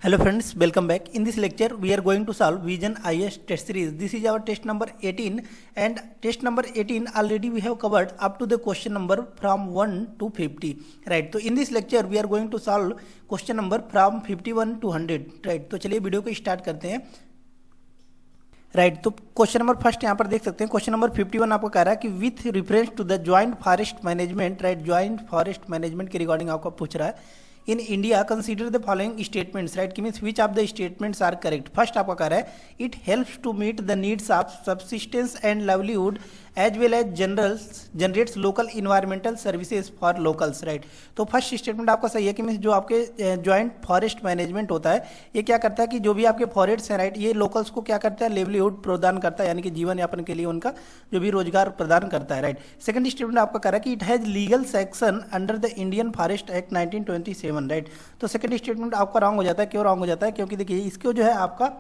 Hello friends, welcome back. In this lecture, we are going to solve Vision IS test series. This is our test number 18 and test number 18 already we have covered up to the question number from 1 to 50. Right. So in this lecture, we are going to solve question number from 51 to 100. Right. तो चलिए video को start करते हैं. Right तो question number first यहाँ पर देख सकते हैं. क्वेश्चन नंबर 51 आपको कह रहा है कि with reference to the joint forest management. Right, joint forest management के रिगार्डिंग आपको पूछ रहा है. In India consider the following statements. Right, कि means which of the statements are correct. First आपका कह रहा है it helps to meet the needs of subsistence and livelihood as well as generates local environmental services for locals. Right, तो first statement आपका सही है कि मीन्स जो आपके ज्वाइंट फॉरेस्ट मैनेजमेंट होता है ये क्या करता है कि जो भी आपके फॉरेस्ट हैं, राइट, ये लोकल्स को क्या करता है, लेवलीहुड प्रदान करता है, यानी कि जीवन यापन के लिए उनका जो भी रोजगार प्रदान करता है. राइट, सेकंड स्टेटमेंट आपका कह रहा है कि it has legal section under the Indian forest act 1927. Right, तो सेकंड स्टेटमेंट आपका रॉन्ग हो जाता है. क्यों रॉन्ग हो जाता है? क्योंकि देखिए इसको जो है आपका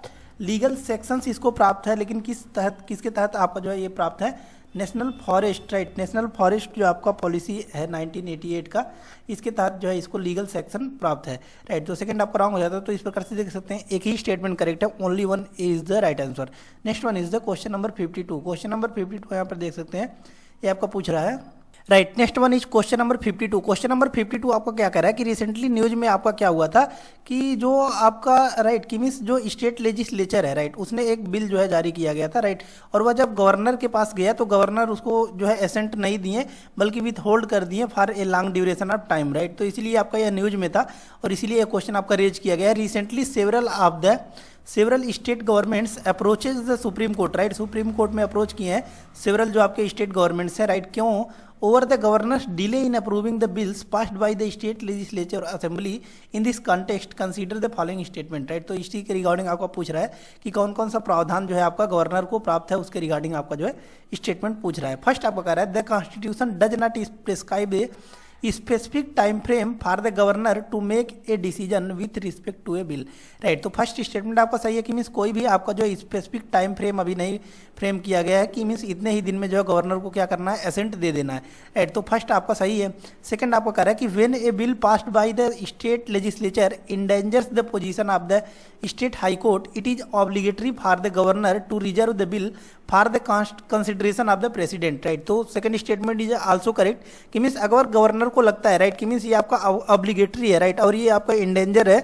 लीगल सेक्शंस इसको प्राप्त है, लेकिन किसके तहत आपका जो है ये प्राप्त है, national forest. Right, national forest जो आपका पॉलिसी है 1988 का, इसके तहत जो है इसको लीगल सेक्शन प्राप्त है. राइट, तो सेकंड आपका रॉन्ग हो जाता है. तो इस प्रकार से देख सकते हैं एक ही स्टेटमेंट करेक्ट है, only one is the right answer. Next one is the question number 52. Question number 52 यहाँ पर देख सकते हैं ये आपका पूछ रहा है. Right, next one is question number 52. Question number 52 आपका क्या कह रहा है कि रिसेंटली न्यूज में आपका क्या हुआ था कि जो आपका राइट कि मीन्स जो स्टेट लेजिस्लेचर है, राइट, उसने एक बिल जो है जारी किया गया था. राइट, और वह जब गवर्नर के पास गया तो गवर्नर उसको जो है एसेंट नहीं दिए बल्कि विथ होल्ड कर दिए for a long duration of time. Right, तो इसीलिए आपका यह न्यूज में था और इसीलिए यह क्वेश्चन आपका रेज किया गया है. Recently several state governments approaches the supreme court. Right, supreme court में अप्रोच किए हैं सेवरल जो आपके स्टेट गवर्नमेंट्स हैं. राइट, क्यों? Over the governors delay in approving the bills passed by the state legislature assembly in this context consider the following statement. Right, तो इसी के रिगार्डिंग आपका पूछ रहा है कि कौन कौन सा प्रावधान जो है आपका गवर्नर को प्राप्त है, उसके रिगार्डिंग आपका जो है स्टेटमेंट पूछ रहा है. फर्स्ट आपका कह रहा है the constitution does not prescribe a specific time frame for the governor to make a decision with respect to a bill. Right, तो फर्स्ट स्टेटमेंट आपका सही है कि मीन्स कोई भी आपका जो स्पेसिफिक टाइम फ्रेम अभी नहीं फ्रेम किया गया है कि मीन्स इतने ही दिन में जो है गवर्नर को क्या करना है, एसेंट दे देना है. राइट, तो फर्स्ट आपका सही है. सेकंड आपका कह रहा है कि when a bill passed by the state legislature endangers the position of the state high court it is obligatory for the governor to reserve the bill for the consideration of the president. Right, तो second statement is also correct कि means अगर governor को लगता है, right, कि means ये आपका obligatory है, राइट, और ये आपका इंडेंजर है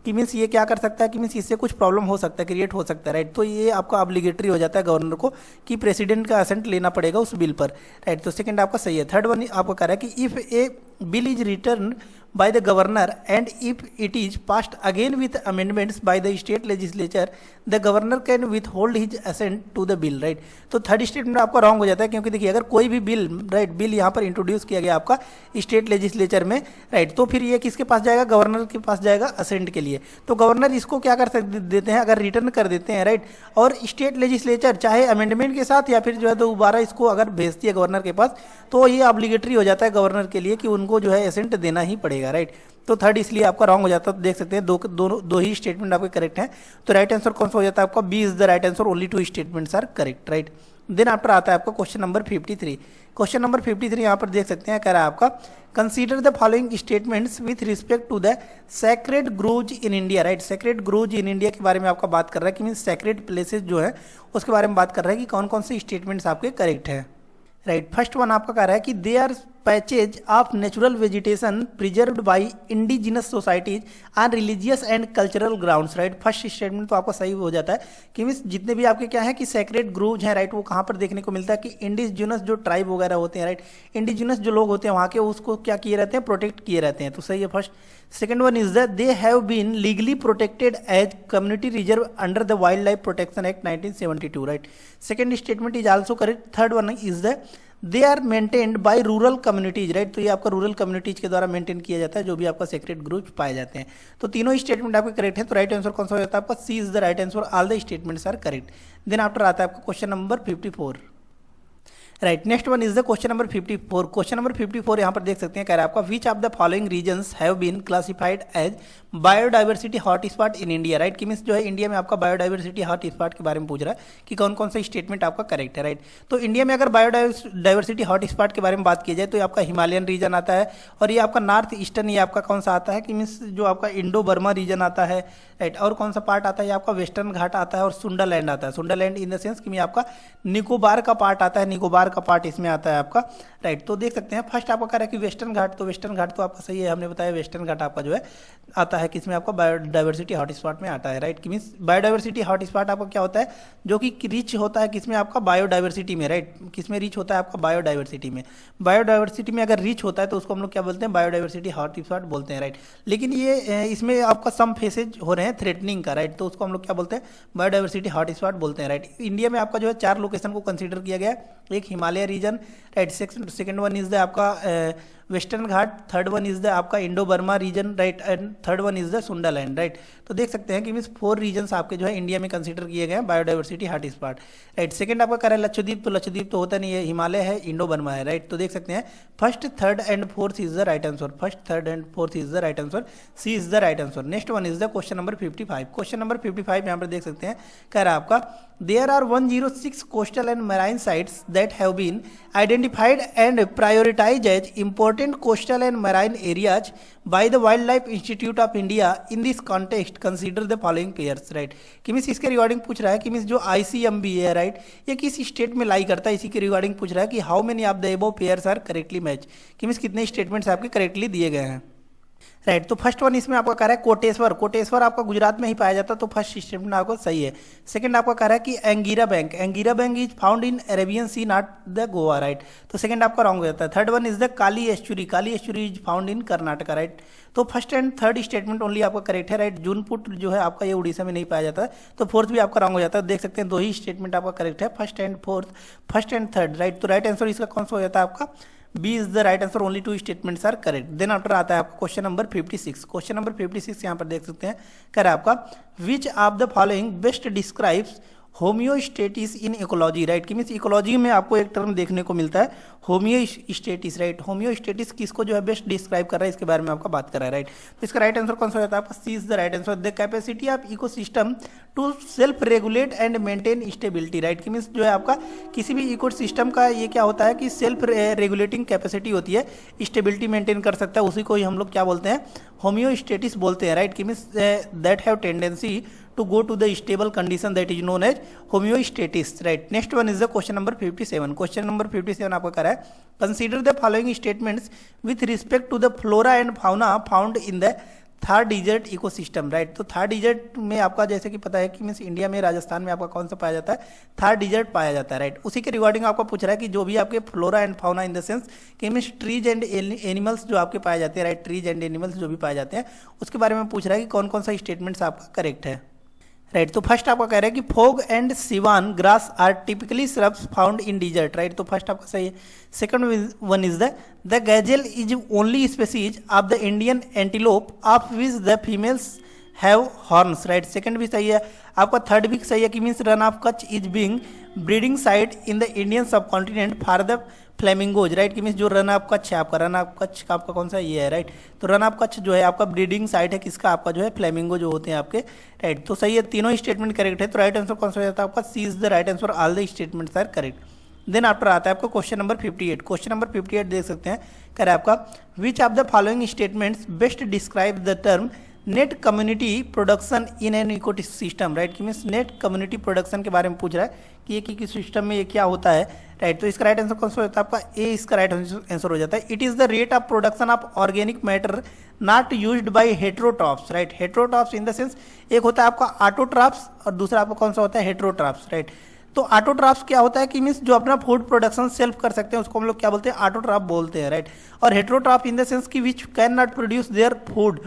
कि मीन्स ये क्या कर सकता है कि मीन्स इससे कुछ प्रॉब्लम हो सकता है, क्रिएट हो सकता है. राइट, तो ये आपका ऑब्लिगेटरी हो जाता है गवर्नर को कि प्रेसिडेंट का असेंट लेना पड़ेगा उस बिल पर. राइट, तो सेकंड आपका सही है. थर्ड वन आपको कह रहा है कि if A bill is return by the governor and if it is passed again with amendments by the state legislature the governor can withhold his assent to the bill. Right, तो third statement आपका wrong हो जाता है क्योंकि देखिए अगर कोई भी बिल, राइट, बिल यहाँ पर इंट्रोड्यूस किया गया आपका स्टेट लेजिस्लेचर में, राइट, तो फिर ये किसके पास जाएगा, गवर्नर के पास जाएगा असेंट के लिए. तो गवर्नर इसको क्या कर देते हैं, अगर रिटर्न कर देते हैं, राइट, और स्टेट लेजिस्लेचर चाहे अमेंडमेंट के साथ या फिर जो है दोबारा इसको अगर भेजती है गवर्नर के पास, तो ये ऑब्लिगेटरी हो जाता है गवर्नर के लिए कि उनको जो है एसेंट देना ही पड़ेगा. राइट, तो थर्ड इसलिए आपका रॉन्ग हो जाता है. तो देख सकते हैं दो ही स्टेटमेंट आपके करेक्ट हैं. तो राइट आंसर कौन सा हो जाता है आपका? B is the right answer. Only 2 statements are correct. Right, then after आता है आपका क्वेश्चन नंबर 53. क्वेश्चन नंबर 53 यहाँ पर देख सकते हैं कह रहा है आपका consider the following statements with respect to the sacred groves in India. Right, sacred groves in India के बारे में आपका बात कर रहा है कि मीन्स सैक्रेड प्लेसेस जो है उसके बारे में बात कर रहा है कि कौन कौन से स्टेटमेंट्स आपके करेक्ट हैं. राइट, फर्स्ट वन आपका कह रहा है कि they are patches of natural vegetation preserved by indigenous societies on religious and cultural grounds. Right, first statement तो आपका सही हो जाता है कि मीन्स जितने भी आपके क्या है कि सैक्रेड ग्रोव्स हैं, राइट, वो कहाँ पर देखने को मिलता है कि इंडिजिनस जो ट्राइब वगैरह होते हैं, राइट, इंडिजिनस जो लोग होते हैं वहाँ के उसको क्या किए रहते हैं, प्रोटेक्ट किए रहते हैं. तो सही है फर्स्ट. Second one is that they have been legally protected as community reserve under the wildlife protection act 1972. Right, second statement is also correct. Third one is that they are maintained by rural communities. Right, तो ये आपका rural communities के द्वारा maintain किया जाता है जो भी आपका सेक्रेड ग्रुप पाए जाते हैं. तो तीनों स्टेटमेंट आपके करेक्ट हैं. तो राइट आंसर कौन सा हो जाता है आपका? C is the right answer. All the statements are correct. Then after आता है आपका question number 54. Right, next one is the question number 54। Question number 54 यहाँ पर देख सकते हैं, कह रहा है आपका which of the following regions have been classified as biodiversity hotspot in India. Right, कि मीन्स जो है इंडिया में आपका बायोडाइवर्सिटी हॉटस्पॉट के बारे में पूछ रहा है कि कौन कौन सा स्टेटमेंट आपका करेक्ट है। राइट, तो इंडिया में अगर बायोडाइवर्सिटी हॉटस्पॉट के बारे में बात की जाए तो ये आपका हिमालयन रीजन आता है, और ये आपका नॉर्थ ईस्टर्न, ये आपका कौन सा आता है कि मीन्स जो आपका इंडो बर्मा रीजन आता है। राइट, और कौन सा पार्ट आता है, ये आपका वेस्टर्न घाट आता है, और सुंडरलैंड आता है। सुंडरलैंड इन द सेंस कि आपका निकोबार का पार्ट आता है, निकोबार का पार्ट इसमें आता है आपका। राइट, तो देख सकते हैं फर्स्ट आपका कह रहा है कि वेस्टर्न घाट, तो वेस्टर्न घाट तो आपका सही है, हमने बताया वेस्टर्न घाट आपका जो है आता है किसमें, आपका बायोडाइवर्सिटी हॉटस्पॉट में आता है। राइट, कि मीन्स बायोडाइवर्सिटी हॉटस्पॉट आपका क्या होता है, जो कि रिच होता है किसमें, आपका बायोडाइवर्सिटी में। राइट, किसमें रिच होता है, आपका बायोडाइवर्सिटी में। बायोडाइवर्सिटी में अगर रिच होता है तो उसको हम लोग क्या बोलते हैं, बायोडाइवर्सिटी हॉटस्पॉट बोलते हैं। राइट, लेकिन ये इसमें आपका सम फेसेज हो रहे हैं थ्रेटनिंग का। राइट, तो उसको हम लोग क्या बोलते हैं, बायोडाइवर्सिटी हॉटस्पॉट बोलते हैं। राइट, इंडिया में आपका जो है 4 लोकेशन को कंसीडर किया गया है, एक Himalaya region. Right, second one is the आपका western Ghat, third one is the आपका Indo Burma region. Right, and third one is the Sundaland. Right, तो देख सकते हैं कि मीन्स 4 रीजन्स आपके जो है इंडिया में कंसीडर किए गए हैं बायोडाइवर्सिटी हॉटस्पॉट। राइट, सेकंड आपका कह रहा है लक्षद्वीप, तो लक्षद्वीप तो होता नहीं है, हिमालय है, इंडो बर्मा है। राइट, तो देख सकते हैं first, third and fourth is the right answer. First, third and fourth is the right answer, C is the right answer. Next one is the question number 55। Question number 55 यहाँ पर देख सकते हैं, कह रहा है आपका there are 106 coastal and marine sites that have been identified and prioritised as important coastal and marine areas by the wildlife institute of India in this context consider the following pairs. Right, कि means इसके regarding पूछ रहा है कि means जो ICMB है, right, ये किस स्टेट में लाई करता है, इसी के रिगार्डिंग पूछ रहा है कि how many of the above pairs are correctly match, कि मीन्स कितने स्टेटमेंट्स आपके करेक्टली दिए गए हैं। राइट, तो फर्स्ट वन इसमें आपका कह रहा है कोटेश्वर। कोटेश्वर आपका गुजरात में ही पाया जाता है, तो फर्स्ट स्टेटमेंट आपको सही है। सेकंड आपका कह रहा है कि Angria bank, Angria bank is found in Arabian sea not the Goa. Right, तो सेकंड आपका रॉन्ग हो जाता है। Third one is the Kali estuary, Kali estuary is found in Karnataka. Right, तो first and third statement only आपका करेक्ट है। राइट, जूनपुट जो है आपका ये उड़ीसा में नहीं पाया जाता है, तो फोर्थ भी आपका रॉन्ग हो जाता है। देख सकते हैं 2 ही स्टेटमेंट आपका करेक्ट है, first and fourth, first and third. Right, तो राइट आंसर इसका कौन सा हो जाता है, आपका B is the right answer, only 2 statements are correct. Then after आता है आपका क्वेश्चन नंबर 56। क्वेश्चन नंबर 56 यहाँ पर देख सकते हैं, कह रहा है आपका which of the following best describes homeostasis in ecology. Right, कि मीन्स इकोलॉजी में आपको एक टर्म देखने को मिलता है होम्योस्टेटिस। राइट, होम्योस्टेटिस किसको जो है बेस्ट डिस्क्राइब कर रहा है, इसके बारे में आपका बात कर रहा है। राइट, तो इसका राइट आंसर कौन सा हो जाता है, आपका C is the right answer, the capacity of ecosystem to self regulate and maintain stability. Right, कि मीन्स जो है आपका किसी भी इकोसिस्टम का ये क्या होता है कि सेल्फ रेगुलेटिंग कैपेसिटी होती है, स्टेबिलिटी मेंटेन कर सकता है, उसी को ही हम लोग क्या बोलते हैं, होम्योस्टेटिस बोलते हैं। राइट, कि means that have tendency to go to the stable condition that is known as homeostasis. Right, next one is the question number 57. Question number 57 आपका कर रहा है consider the following statements with respect to the flora and fauna found in the Thar desert ecosystem. Right, तो Thar dessert में आपका जैसे कि पता है कि मीन्स इंडिया में राजस्थान में आपका कौन सा पाया जाता है, थार डिजर्ट पाया जाता है। राइट, उसी के रिगार्डिंग आपको पूछ रहा है कि जो भी आपके flora and fauna in the sense कि मीन्स ट्रीज एंड एनिमल्स जो आपके पाए जाते हैं। राइट, ट्रीज एंड एनिमल्स जो भी पाए जाते हैं उसके बारे में पूछ रहा है कि कौन कौन सा स्टेटमेंट्स आपका करेक्ट है। राइट, तो फर्स्ट आपका कह रहा है कि Phog and sewan grass are typically shrubs found in desert. Right, तो फर्स्ट आपका सही है। Second one is the gazelle is only species of the Indian antelope of which the females have horns. Right, second भी सही है आपका। थर्ड भी सही है कि means Rann of Kutch is being breeding site in the Indian subcontinent for the flamingos. Right, कि means जो रन ऑफ कच्छ है आपका, रन ऑफ कच्छ का आपका कौन सा ये है। राइट, तो रन ऑफ कच्छ जो है आपका ब्रीडिंग साइट है किसका, आपका जो है फ्लेमिंगो जो होते हैं आपके। राइट, तो सही है, तीनों स्टेटमेंट करेक्ट है। तो राइट आंसर कौन सा हो जाता है आपका, C is the right answer, all the statements are correct. Then after आता है आपको क्वेश्चन नंबर 58। क्वेश्चन नंबर 58 देख सकते हैं, कह रहा है आपका which of the following statements best describe the term net community production in an ecosystem. Right, कि मीन्स नेट कम्युनिटी प्रोडक्शन के बारे में पूछ रहा है कि एक इको सिस्टम में ये क्या होता है। राइट, तो इसका राइट आंसर कौन सा होता है आपका, ए इसका राइट आंसर हो जाता है। It is the rate of production of organic matter not used by heterotrophs. Right, heterotrophs in the sense एक होता है आपका ऑटोट्रॉप्स और दूसरा आपका कौन सा होता है, हेट्रोट्रॉप्स। राइट, तो ऑटोट्रॉप्स क्या होता है कि मीन्स जो अपना फूड प्रोडक्शन सेल्फ कर सकते हैं उसको हम लोग क्या बोलते हैं, ऑटोट्रॉप बोलते हैं। राइट, और हेट्रोट्रॉप इन द सेंस की which can not produce their food.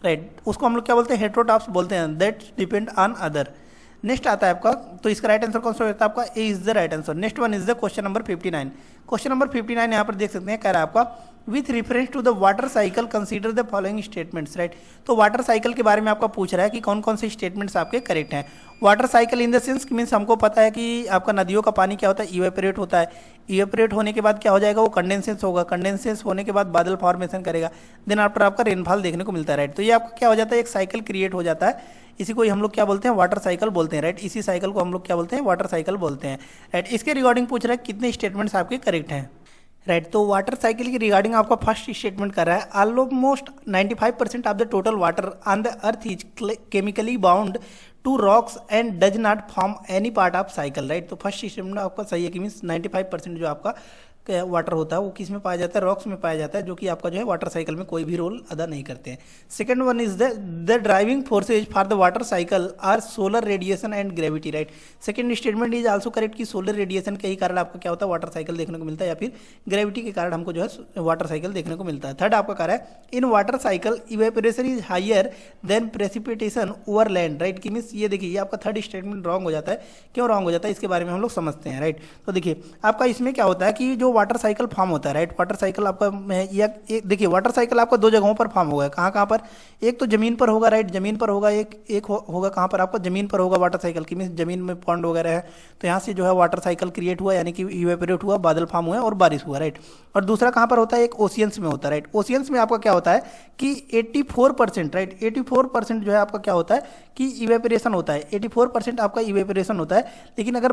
Right, उसको हम लोग क्या बोलते हैं, हेट्रोट्रॉप्स बोलते हैं, that depend on other. Next आता है आपका, तो इसका राइट आंसर कौन सा होता है आपका, A is the right answer. Next one is the question number 59। Question number 59 यहाँ पर देख सकते हैं, कह रहा है आपका with reference to the water cycle consider the following statements, right. तो वाटर साइकिल के बारे में आपका पूछ रहा है कि कौन कौन से स्टेटमेंट्स आपके करेक्ट हैं। Water cycle in the sense means हमको पता है कि आपका नदियों का पानी क्या होता है, इवेपोरेट होता है। इवेपोरेट होने के बाद क्या हो जाएगा, वो कंडेंसेंस होगा, कंडेंसेंस होने के बाद बादल फॉर्मेशन करेगा, देन आफ्टर आपका रेनफॉल देखने को मिलता है, राइट। तो ये आपका क्या हो जाता है, एक साइकिल क्रिएट हो जाता है, इसी को हम लोग क्या बोलते हैं, वाटर साइकिल बोलते हैं, राइट। इसी साइकिल को हम लोग क्या बोलते हैं, वाटर साइकिल बोलते हैं, राइट। इसके रिगार्डिंग पूछ रहा है कितने स्टेटमेंट्स आपके करेक्ट हैं, राइट। तो वाटर साइकिल की रिगार्डिंग आपका फर्स्ट स्टेटमेंट कर रहा है, almost 95% of the total water on the earth is chemically bound to rocks and does not form any part of cycle, right. तो फर्स्ट स्टेटमेंट आपका सही है कि मीन्स 95% जो आपका वाटर होता है वो किस में पाया जाता है, रॉक्स में पाया जाता है, जो कि आपका जो है वाटर साइकिल में कोई भी रोल अदा नहीं करते हैं। Second one is the driving forces for the water cycle are solar radiation and gravity, right. Second statement is also correct कि सोलर रेडिएशन के ही कारण आपका क्या होता है, वाटर साइकिल देखने को मिलता है, या फिर ग्रेविटी के कारण हमको जो है वाटर साइकिल देखने को मिलता है। थर्ड आपका कह रहा है in water cycle evaporation is higher than precipitation over land, right. कि मीन्स ये देखिए, ये आपका थर्ड स्टेटमेंट रॉन्ग हो जाता है। क्यों रॉन्ग हो जाता है, इसके बारे में हम लोग समझते हैं, राइट। तो देखिए आपका इसमें क्या होता है कि जो वाटर साइकिल फॉर्म होता है, राइट, वाटर साइकिल आपका देखिए वाटर साइकिल आपका दो जगहों पर फॉर्म होगा, कहाँ कहाँ पर, एक तो जमीन पर होगा, राइट, जमीन पर होगा, एक होगा कहाँ पर आपका, जमीन पर होगा वाटर साइकिल की, मीन्स जमीन में पॉन्ड वगैरह है, तो यहाँ से जो है वाटर साइकिल क्रिएट हुआ, यानी कि इवेपोरेट हुआ, बादल फॉर्म हुआ और बारिश हुआ, राइट। और दूसरा कहाँ पर होता है, एक ओशियंस में होता है, राइट। ओशियंस में आपका क्या होता है कि 84%, राइट, 84% जो है आपका क्या होता है कि इवेपोरेशन होता है, 84% आपका इवेपोरेशन होता है। लेकिन अगर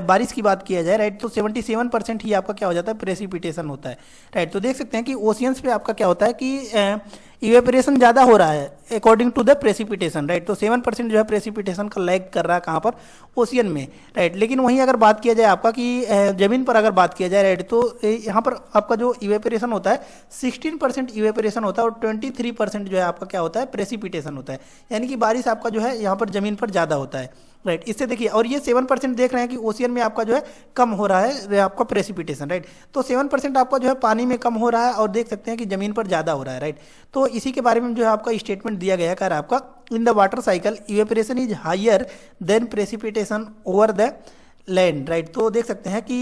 बारिश की बात किया जाए, राइट, तो 77% ही आपका क्या हो जाता है, प्रेसिपिटेशन होता है, राइट। तो देख सकते हैं कि ओशियंस पे आपका क्या होता है कि इवेपोरेशन ज़्यादा हो रहा है according to the precipitation, right. तो 7% जो है प्रेसिपिटेशन का लैग कर रहा है कहाँ पर, ओशियन में, राइट। लेकिन वहीं अगर बात किया जाए आपका कि जमीन पर अगर बात किया जाए, राइट, तो यहाँ पर आपका जो इवेपोरेशन होता है 16% इवेपोरेशन होता है और 23% जो है आपका क्या होता है, प्रेसिपिटेशन होता है, यानी कि बारिश आपका जो है यहाँ पर जमीन पर ज़्यादा होता है, राइट। इससे देखिए, और ये 7% देख रहे हैं कि ओशियन में आपका जो है कम हो रहा है आपका प्रेसिपिटेशन, राइट। तो 7% आपका जो है पानी में कम हो रहा है और देख सकते हैं कि जमीन पर ज़्यादा हो रहा है, राइट। तो इसी के बारे में जो है आपका स्टेटमेंट दिया गया है, कह रहा है आपका in the water cycle evaporation is higher than precipitation over the land, right. तो देख सकते हैं कि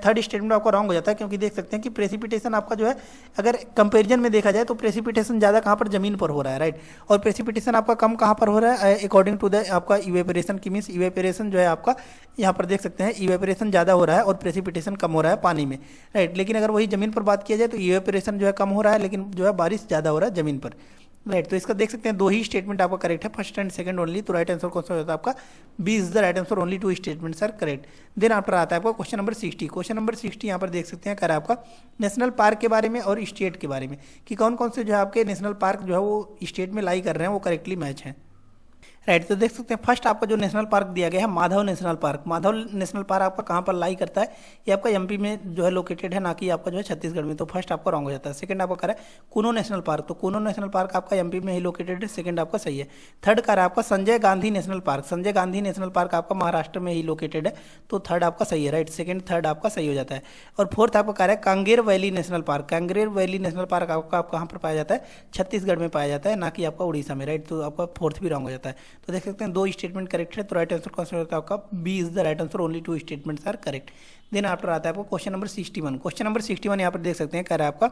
थर्ड स्टेटमेंट आपका रॉन्ग हो जाता है, क्योंकि देख सकते हैं कि प्रेसिपिटेशन आपका जो है अगर कंपैरिजन में देखा जाए तो प्रेसिपिटेशन ज़्यादा कहाँ पर, जमीन पर हो रहा है, राइट। और प्रेसिपिटेशन आपका कम कहाँ पर हो रहा है, अकॉर्डिंग टू द आपका इवेपोरेशन की, मीन्स इवेपोरेशन जो है आपका यहाँ पर देख सकते हैं इवेपोरेशन ज़्यादा हो रहा है और प्रेसिपिटेशन कम हो रहा है पानी में, राइट। लेकिन अगर वही जमीन पर बात किया जाए तो इवेपोरेशन जो है कम हो रहा है, लेकिन जो है बारिश ज़्यादा हो रहा है जमीन पर, राइट। तो इसका देख सकते हैं दो ही स्टेटमेंट आपका करेक्ट है, फर्स्ट एंड सेकंड ओनली। तो राइट आंसर कौन सा होता है आपका, B is the right answer, only 2 statements are correct. Then after आता है आपका क्वेश्चन नंबर 60। क्वेश्चन नंबर 60 यहाँ पर देख सकते हैं, कह रहा है आपका नेशनल पार्क के बारे में और स्टेट के बारे में, कि कौन कौन से जो है आपके नेशनल पार्क जो है वो स्टेट में लाई कर रहे हैं, वो करेक्टली मैच है, राइट। तो देख सकते हैं फर्स्ट आपका जो नेशनल पार्क दिया गया है Madhav national park. Madhav national park आपका कहाँ पर लाई करता है, ये आपका एमपी में जो है लोकेटेड है, ना कि आपका जो है छत्तीसगढ़ में। तो फर्स्ट आपका रॉन्ग हो जाता है। सेकंड आपका कह रहा है कूनो नेशनल पार्क, तो कूनो नेशनल पार्क आपका एमपी में ही लोकेटेड है, सेकंड आपका सही है। थर्ड कह रहा है आपका Sanjay Gandhi national park, Sanjay Gandhi national park आपका महाराष्ट्र में ही लोकेटेड है, तो थर्ड आपका सही है, राइट। सेकंड थर्ड आपका सही हो जाता है। और फोर्थ आपका कह रहा है Kanger valley national park, Kanger valley national park आपका कहाँ पर पाया जाता है, छत्तीसगढ़ में पाया जाता है, ना कि आपका उड़ीसा में, राइट। तो आपका फोर्थ भी रॉन्ग हो जाता है। तो देख सकते हैं दो स्टेटमेंट करेक्ट है, तो राइट आंसर कौन सा होता है आपका, B is the right answer, only 2 statements are correct. Then after आता है आपको क्वेश्चन नंबर 61। क्वेश्चन नंबर 61 यहाँ पर देख सकते हैं, कह रहा है आपका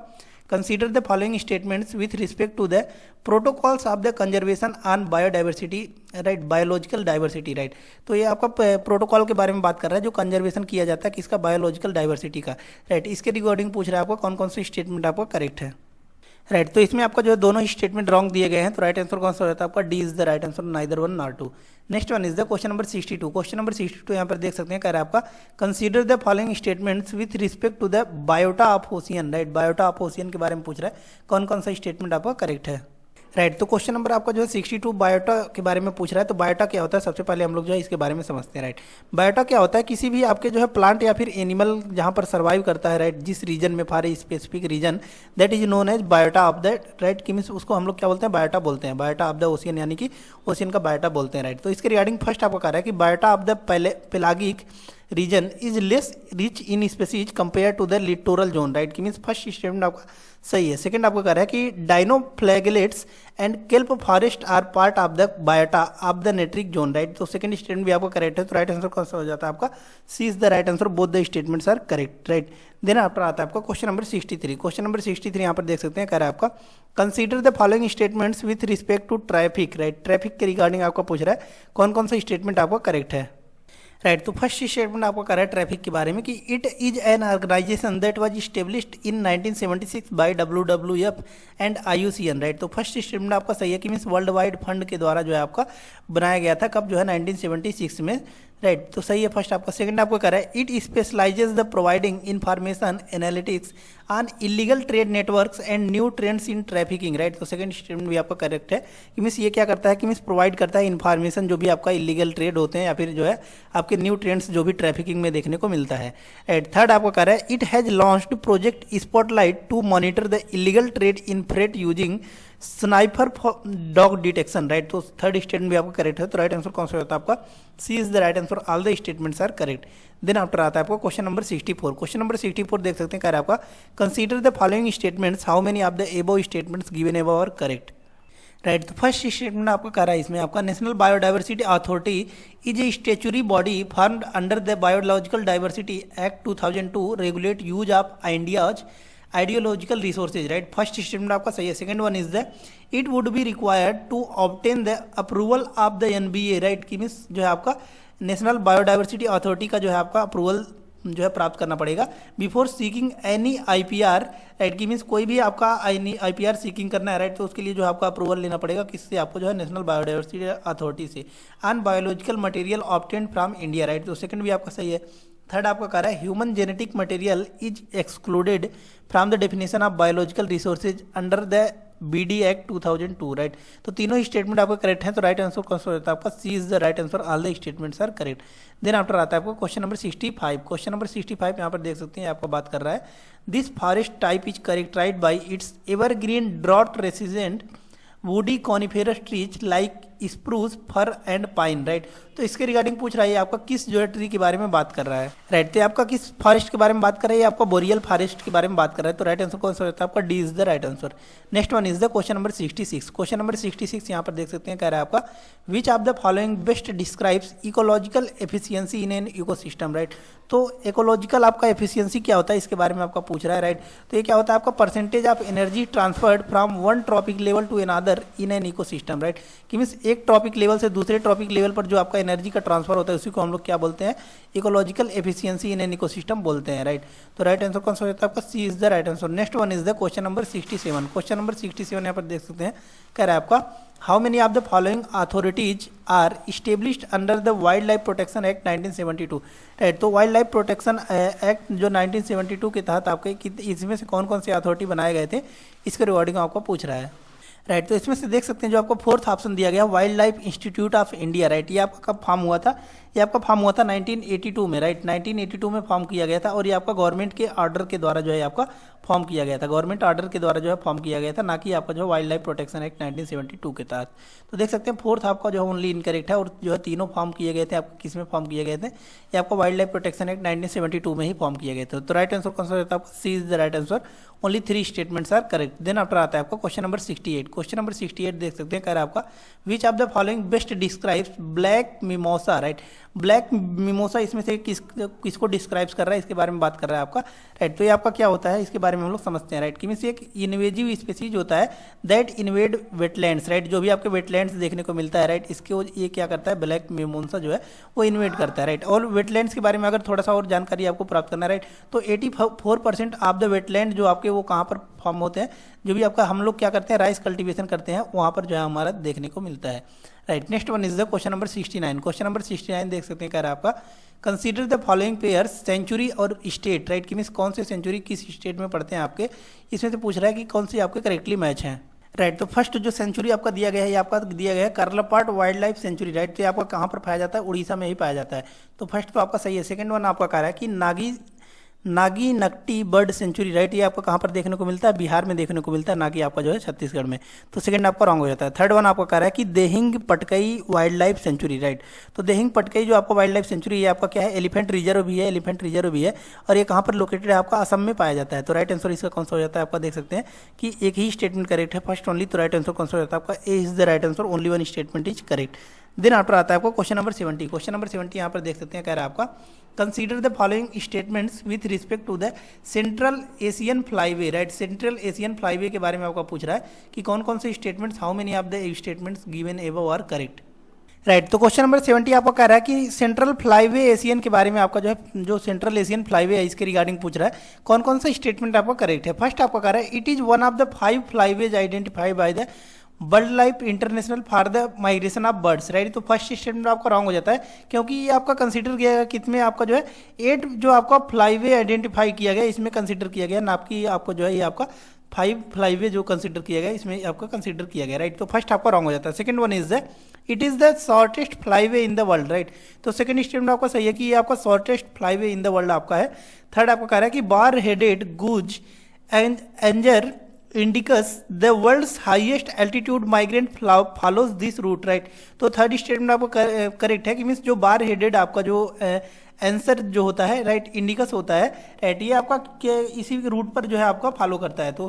consider the following statements with respect to the protocols of the conservation on biodiversity, right, biological diversity, right. तो ये आपका प्रोटोकॉल के बारे में बात कर रहा है जो कंजर्वेशन किया जाता है किसका, बायोलॉजिकल डाइवर्सिटी का, राइट। इसके रिगार्डिंग पूछ रहा है आपको कौन कौन से स्टेटमेंट आपका करेक्ट है, राइट। तो इसमें आपका जो है दोनों ही स्टेटमेंट रॉन्ग दिए गए हैं, तो राइट आंसर कौन सा होता है आपका, D is the right answer, neither one nor two. Next one is the question number 62। Question number 62 यहाँ पर देख सकते हैं, कह रहा है आपका consider the following statements with respect to the biota of ocean, right. Biota of ocean के बारे में पूछ रहा है, कौन कौन सा स्टेटमेंट आपका करेक्ट है, राइट। तो क्वेश्चन नंबर आपका जो है 62 बायोटा के बारे में पूछ रहा है। तो बायोटा क्या होता है, सबसे पहले हम लोग जो है इसके बारे में समझते हैं, राइट। बायोटा क्या होता है, किसी भी आपके जो है प्लांट या फिर एनिमल जहाँ पर सर्वाइव करता है, राइट, जिस रीजन में, for a specific region, that is known as biota of the, right, कि मीन्स उसको हम लोग क्या बोलते हैं, बायोटा बोलते हैं, बायोटा ऑफ द ओशियन, यानी कि ओशियन का बायोटा बोलते हैं, राइट। तो इसके रिगार्डिंग फर्स्ट आपको कह रहा है कि biota of the pelagic region is less rich in species compared to the littoral zone, right. कि मीन्स फर्स्ट स्टेटमेंट आपका सही है। सेकंड आपको कह रहा है कि dinoflagellates and kelp forest are part of the biota of the neritic zone, right. तो सेकंड स्टेटमेंट भी आपका करेक्ट है, तो राइट आंसर कौन सा हो जाता है आपका C is the right answer, both the statements are correct, right. Then after आता है आपका क्वेश्चन नंबर 63। क्वेश्चन नंबर 63 यहाँ पर देख सकते हैं, कह रहा है आपका consider the following statements with respect to traffic, right. Traffic के रिगार्डिंग आपका पूछ रहा है कौन कौन सा स्टेटमेंट आपका करेक्ट है, राइट। तो फर्स्ट स्टेटमेंट आपको कर रहा है ट्रैफिक के बारे में कि it is an organization that was established in 1976 by WWF and IUCN, right. तो फर्स्ट स्टेटमेंट आपका सही है कि मीन्स वर्ल्ड वाइड फंड के द्वारा जो है आपका बनाया गया था, कब जो है 1976 में, राइट। तो सही है फर्स्ट आपका। सेकंड आपको कह रहा है it specialises the providing information analytics on illegal trade networks and new trends in trafficking, right. तो सेकंड स्टेटमेंट भी आपका करेक्ट है कि मीन्स ये क्या करता है कि मीन्स प्रोवाइड करता है इन्फॉर्मेशन जो भी आपका इलीगल ट्रेड होते हैं या फिर जो है आपके न्यू ट्रेंड्स जो भी ट्रैफिकिंग में देखने को मिलता है, राइट। थर्ड आपको कह रहा है it has launched project spotlight to monitor the illegal trade in freight using sniper dog detection, right. तो थर्ड स्टेटमेंट भी आपका करेक्ट है, तो राइट आंसर कौन सा होता है आपका C is the right answer, all the statements are correct. Then after आता है आपको क्वेश्चन नंबर 64। क्वेश्चन नंबर 64 देख सकते हैं, कह रहा है आपका consider the following statements, how many of the above statements given above are correct, right. तो फर्स्ट स्टेटमेंट आपका कह रहा है इसमें आपका national biodiversity authority is a statutory body formed under the biological diversity act 2002 regulate use of India's ideological resources, right. First statement आपका सही है। Second one is the it would be required to obtain the approval of the NBA, right. कि means जो है आपका national biodiversity authority का जो है आपका अप्रूवल जो है प्राप्त करना पड़ेगा before seeking any IPR, right. की मीन्स कोई भी आपका IPR सीकिंग करना है, राइट। तो उसके लिए जो आपका अप्रूवल लेना पड़ेगा किससे, आपको जो है नेशनल बायोडाइवर्सिटी अथॉरिटी से, on biological material obtained from India, right. तो सेकंड भी आपका सही है। थर्ड आपका कह रहा है human genetic material is excluded from the definition of biological resources under the BD act 2002, right. तो तीनों स्टेटमेंट आपका करेक्ट है, तो राइट आंसर कौन सा होता है आपका C is the right answer, all the statements are correct. Then after आता है आपको क्वेश्चन नंबर 65। क्वेश्चन नंबर 65 यहाँ पर देख सकते हैं आपको बात कर रहा है this forest type is characterised by its evergreen drought resident woody coniferous trees like spruce fir and pine, right. तो इसके रिगार्डिंग पूछ रहा है आपका किस जो है ट्री के बारे में बात कर रहा है, राइट। तो आपका किस फॉरेस्ट के बारे में बात कर रहा है, आपका बोरियल फॉरेस्ट के बारे में बात कर रहा है, तो राइट आंसर कौन सा होता है आपका D is the right answer. Next one is the question number 66। Question number 66 यहाँ पर देख सकते हैं, कह रहा है आपका which of the following best describes ecological efficiency in an ecosystem, right. तो इकोलॉजिकल आपका एफिशिएंसी क्या होता है इसके बारे में आपका पूछ रहा है, राइट। तो ये क्या होता है आपका percentage of energy transferred from one trophic level to another in an ecosystem, right. कि मीन्स एक ट्रॉपिक लेवल से दूसरे ट्रॉपिक लेवल पर जो आपका एनर्जी का ट्रांसफर होता है उसी को हम लोग क्या बोलते हैं, ecological efficiency in an ecosystem बोलते हैं, राइट। तो राइट आंसर कौन सा होता है आपका C is the right answer. Next one is the question number 67। Question number 67 यहाँ पर देख सकते हैं, कह रहा है आपका how many of the following authorities are established under the wildlife protection act 1972, right. तो वाइल्ड लाइफ प्रोटेक्शन एक्ट जो 1972 के तहत आपके इसमें से कौन कौन से अथॉरिटी बनाए गए थे इसके रिगार्डिंग आपको पूछ रहा है, राइट। तो इसमें से देख सकते हैं जो आपको फोर्थ ऑप्शन दिया गया wild life institute of India, right. ये आपका कब फॉर्म हुआ था, ये आपका फॉर्म हुआ था 1982 में, राइट। 1982 में फॉर्म किया गया था और ये आपका गवर्नमेंट के ऑर्डर के द्वारा जो है आपका फॉर्म किया गया था, गवर्नमेंट ऑर्डर के द्वारा जो है फॉर्म किया गया था, ना कि आपका जो वाइल्ड लाइफ प्रोटेक्शन एक्ट 1972 के तहत। तो देख सकते हैं फोर्थ आपका जो है ओनली इनकरेक्ट है और जो है तीनों फॉर्म किए गए थे आपको किस में फॉर्म किए गए थे, ये आपका वाइल्ड लाइफ प्रोटेक्शन एक्ट 1972 में ही फॉर्म किए गए थे। तो राइट आंसर कौन सा होता है आपका C is the right answer, only 3 statements are correct. Then after आता है आपका क्वेश्चन नंबर 68। क्वेश्चन नंबर 68 देख सकते हैं, कह रहा है आपका which of the following best describes black mimosa, right. Black mimosa इसमें से किसको डिस्क्राइब्स कर रहा है इसके बारे में बात कर रहा है आपका, राइट। तो ये आपका क्या होता है इसके बारे में हम लोग समझते हैं, राइट। कि मीन्स एक इन्वेजिव स्पीसीज होता है दैट इन्वेड वेटलैंड्स, राइट। जो भी आपके वेटलैंड्स देखने को मिलता है, राइट, इसके ये क्या करता है ब्लैक मिमोसा जो है वो इन्वेड करता है, राइट। और वेटलैंड्स के बारे में अगर थोड़ा सा और जानकारी आपको प्राप्त करना है, राइट, तो 84% ऑफ द वेटलैंड जो आपके वो कहाँ पर फॉर्म होते हैं, जो भी आपका हम लोग क्या करते हैं राइस कल्टीवेशन करते हैं वहाँ पर जो है हमारा देखने को मिलता है, right. Next one is the question number 69। Question number 69 देख सकते हैं, कह रहा है आपका consider the following pairs sanctuary और स्टेट, राइट। कि मीन्स कौन से सेंचुरी किस स्टेट में पढ़ते हैं आपके, इसमें से पूछ रहा है कि कौन सी आपके करेक्टली मैच हैं, राइट। तो फर्स्ट जो सेंचुरी आपका दिया गया है ये आपका दिया गया है कर्लपाट वाइल्ड लाइफ सेंचुरी, राइट। तो ये आपका कहाँ पर पाया जाता है, उड़ीसा में ही पाया जाता है। तो फर्स्ट तो आपका सही है। सेकंड वन आपका कह रहा है कि Nagi Nakti bird sanctuary, right, ये आपको कहाँ पर देखने को मिलता है? बिहार में देखने को मिलता है, नागी आपका जो है छत्तीसगढ़ में। तो सेकंड आपका रॉन्ग हो जाता है। थर्ड वन आपका कह रहा है कि Dehing Patkai wild life sanctuary, right. तो देहिंग पटकई जो आपका वाइल्ड लाइफ सेंचुरी, ये आपका क्या है? एलिफेंट रिजर्व भी है, एलिफेंट रिजर्व भी है, और ये कहाँ पर लोकेटेड है? आपका असम में पाया जाता है। तो राइट आंसर इसका कौन सा हो जाता है? आपका देख सकते हैं कि एक ही स्टेटमेंट करेक्ट है, फर्स्ट ओनली। तो राइट आंसर कौन सा हो जाता है? आपका A is the right answer, only one statement is correct. Then after आता है आपको क्वेश्चन नंबर 70। क्वेश्चन नंबर 70 यहाँ पर देख सकते हैं, कह रहा है आपका consider the following statements with respect to the central Asian flyway, right. Central Asian flyway के बारे में आपका पूछ रहा है कि कौन कौन से statements, how many of the statements given above are correct, right. तो क्वेश्चन नंबर 70 आपको कह रहा है कि सेंट्रल फ्लाईवे एशियन के बारे में आपका जो है, जो सेंट्रल एशियन फ्लाईवे है इसके रिगार्डिंग पूछ रहा है कौन कौन सा स्टेटमेंट आपका करेक्ट है। फर्स्ट आपको कह रहा है it is one of the 5 फ्लाईवेज identified by the bird life international for the migration of birds, right. तो फर्स्ट स्टेटमेंट आपका रॉन्ग हो जाता है, क्योंकि ये आपका कंसीडर किया गया कितने आपका जो है 8 जो आपका फ्लाईवे आइडेंटिफाई किया गया इसमें कंसीडर किया गया, ना कि आपको जो है ये आपका 5 फ्लाईवे जो कंसीडर किया गया इसमें आपका कंसीडर किया गया, राइट। तो फर्स्ट आपका रॉन्ग हो जाता है। Second one is the it is the shortest flyway in the world, right. तो सेकंड स्टेटमेंट आपका सही है कि ये आपका shortest flyway in the world आपका है। थर्ड आपको कह रहा है कि bar headed goose and anser indicus the world's highest altitude migrant follows this route, right. तो थर्ड स्टेटमेंट आपको करेक्ट है कि मीन्स जो बार हेडेड आपका जो आंसर जो होता है, राइट, इंडिकस होता है, राइट, ये आपका इसी रूट पर जो है आपका फॉलो करता है। तो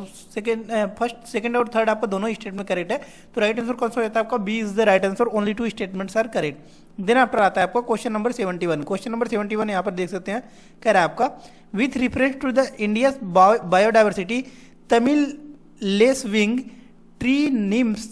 फर्स्ट सेकंड और थर्ड आपका दोनों स्टेटमेंट करेक्ट है। तो राइट आंसर कौन सा हो जाता है? आपका B is the right answer, only 2 statements are correct. Then after आता है आपका क्वेश्चन नंबर 71। क्वेश्चन नंबर 71 यहाँ पर देख सकते हैं, कह रहा है आपका with reference to the India biodiversity Tamil lacewing tree nymphs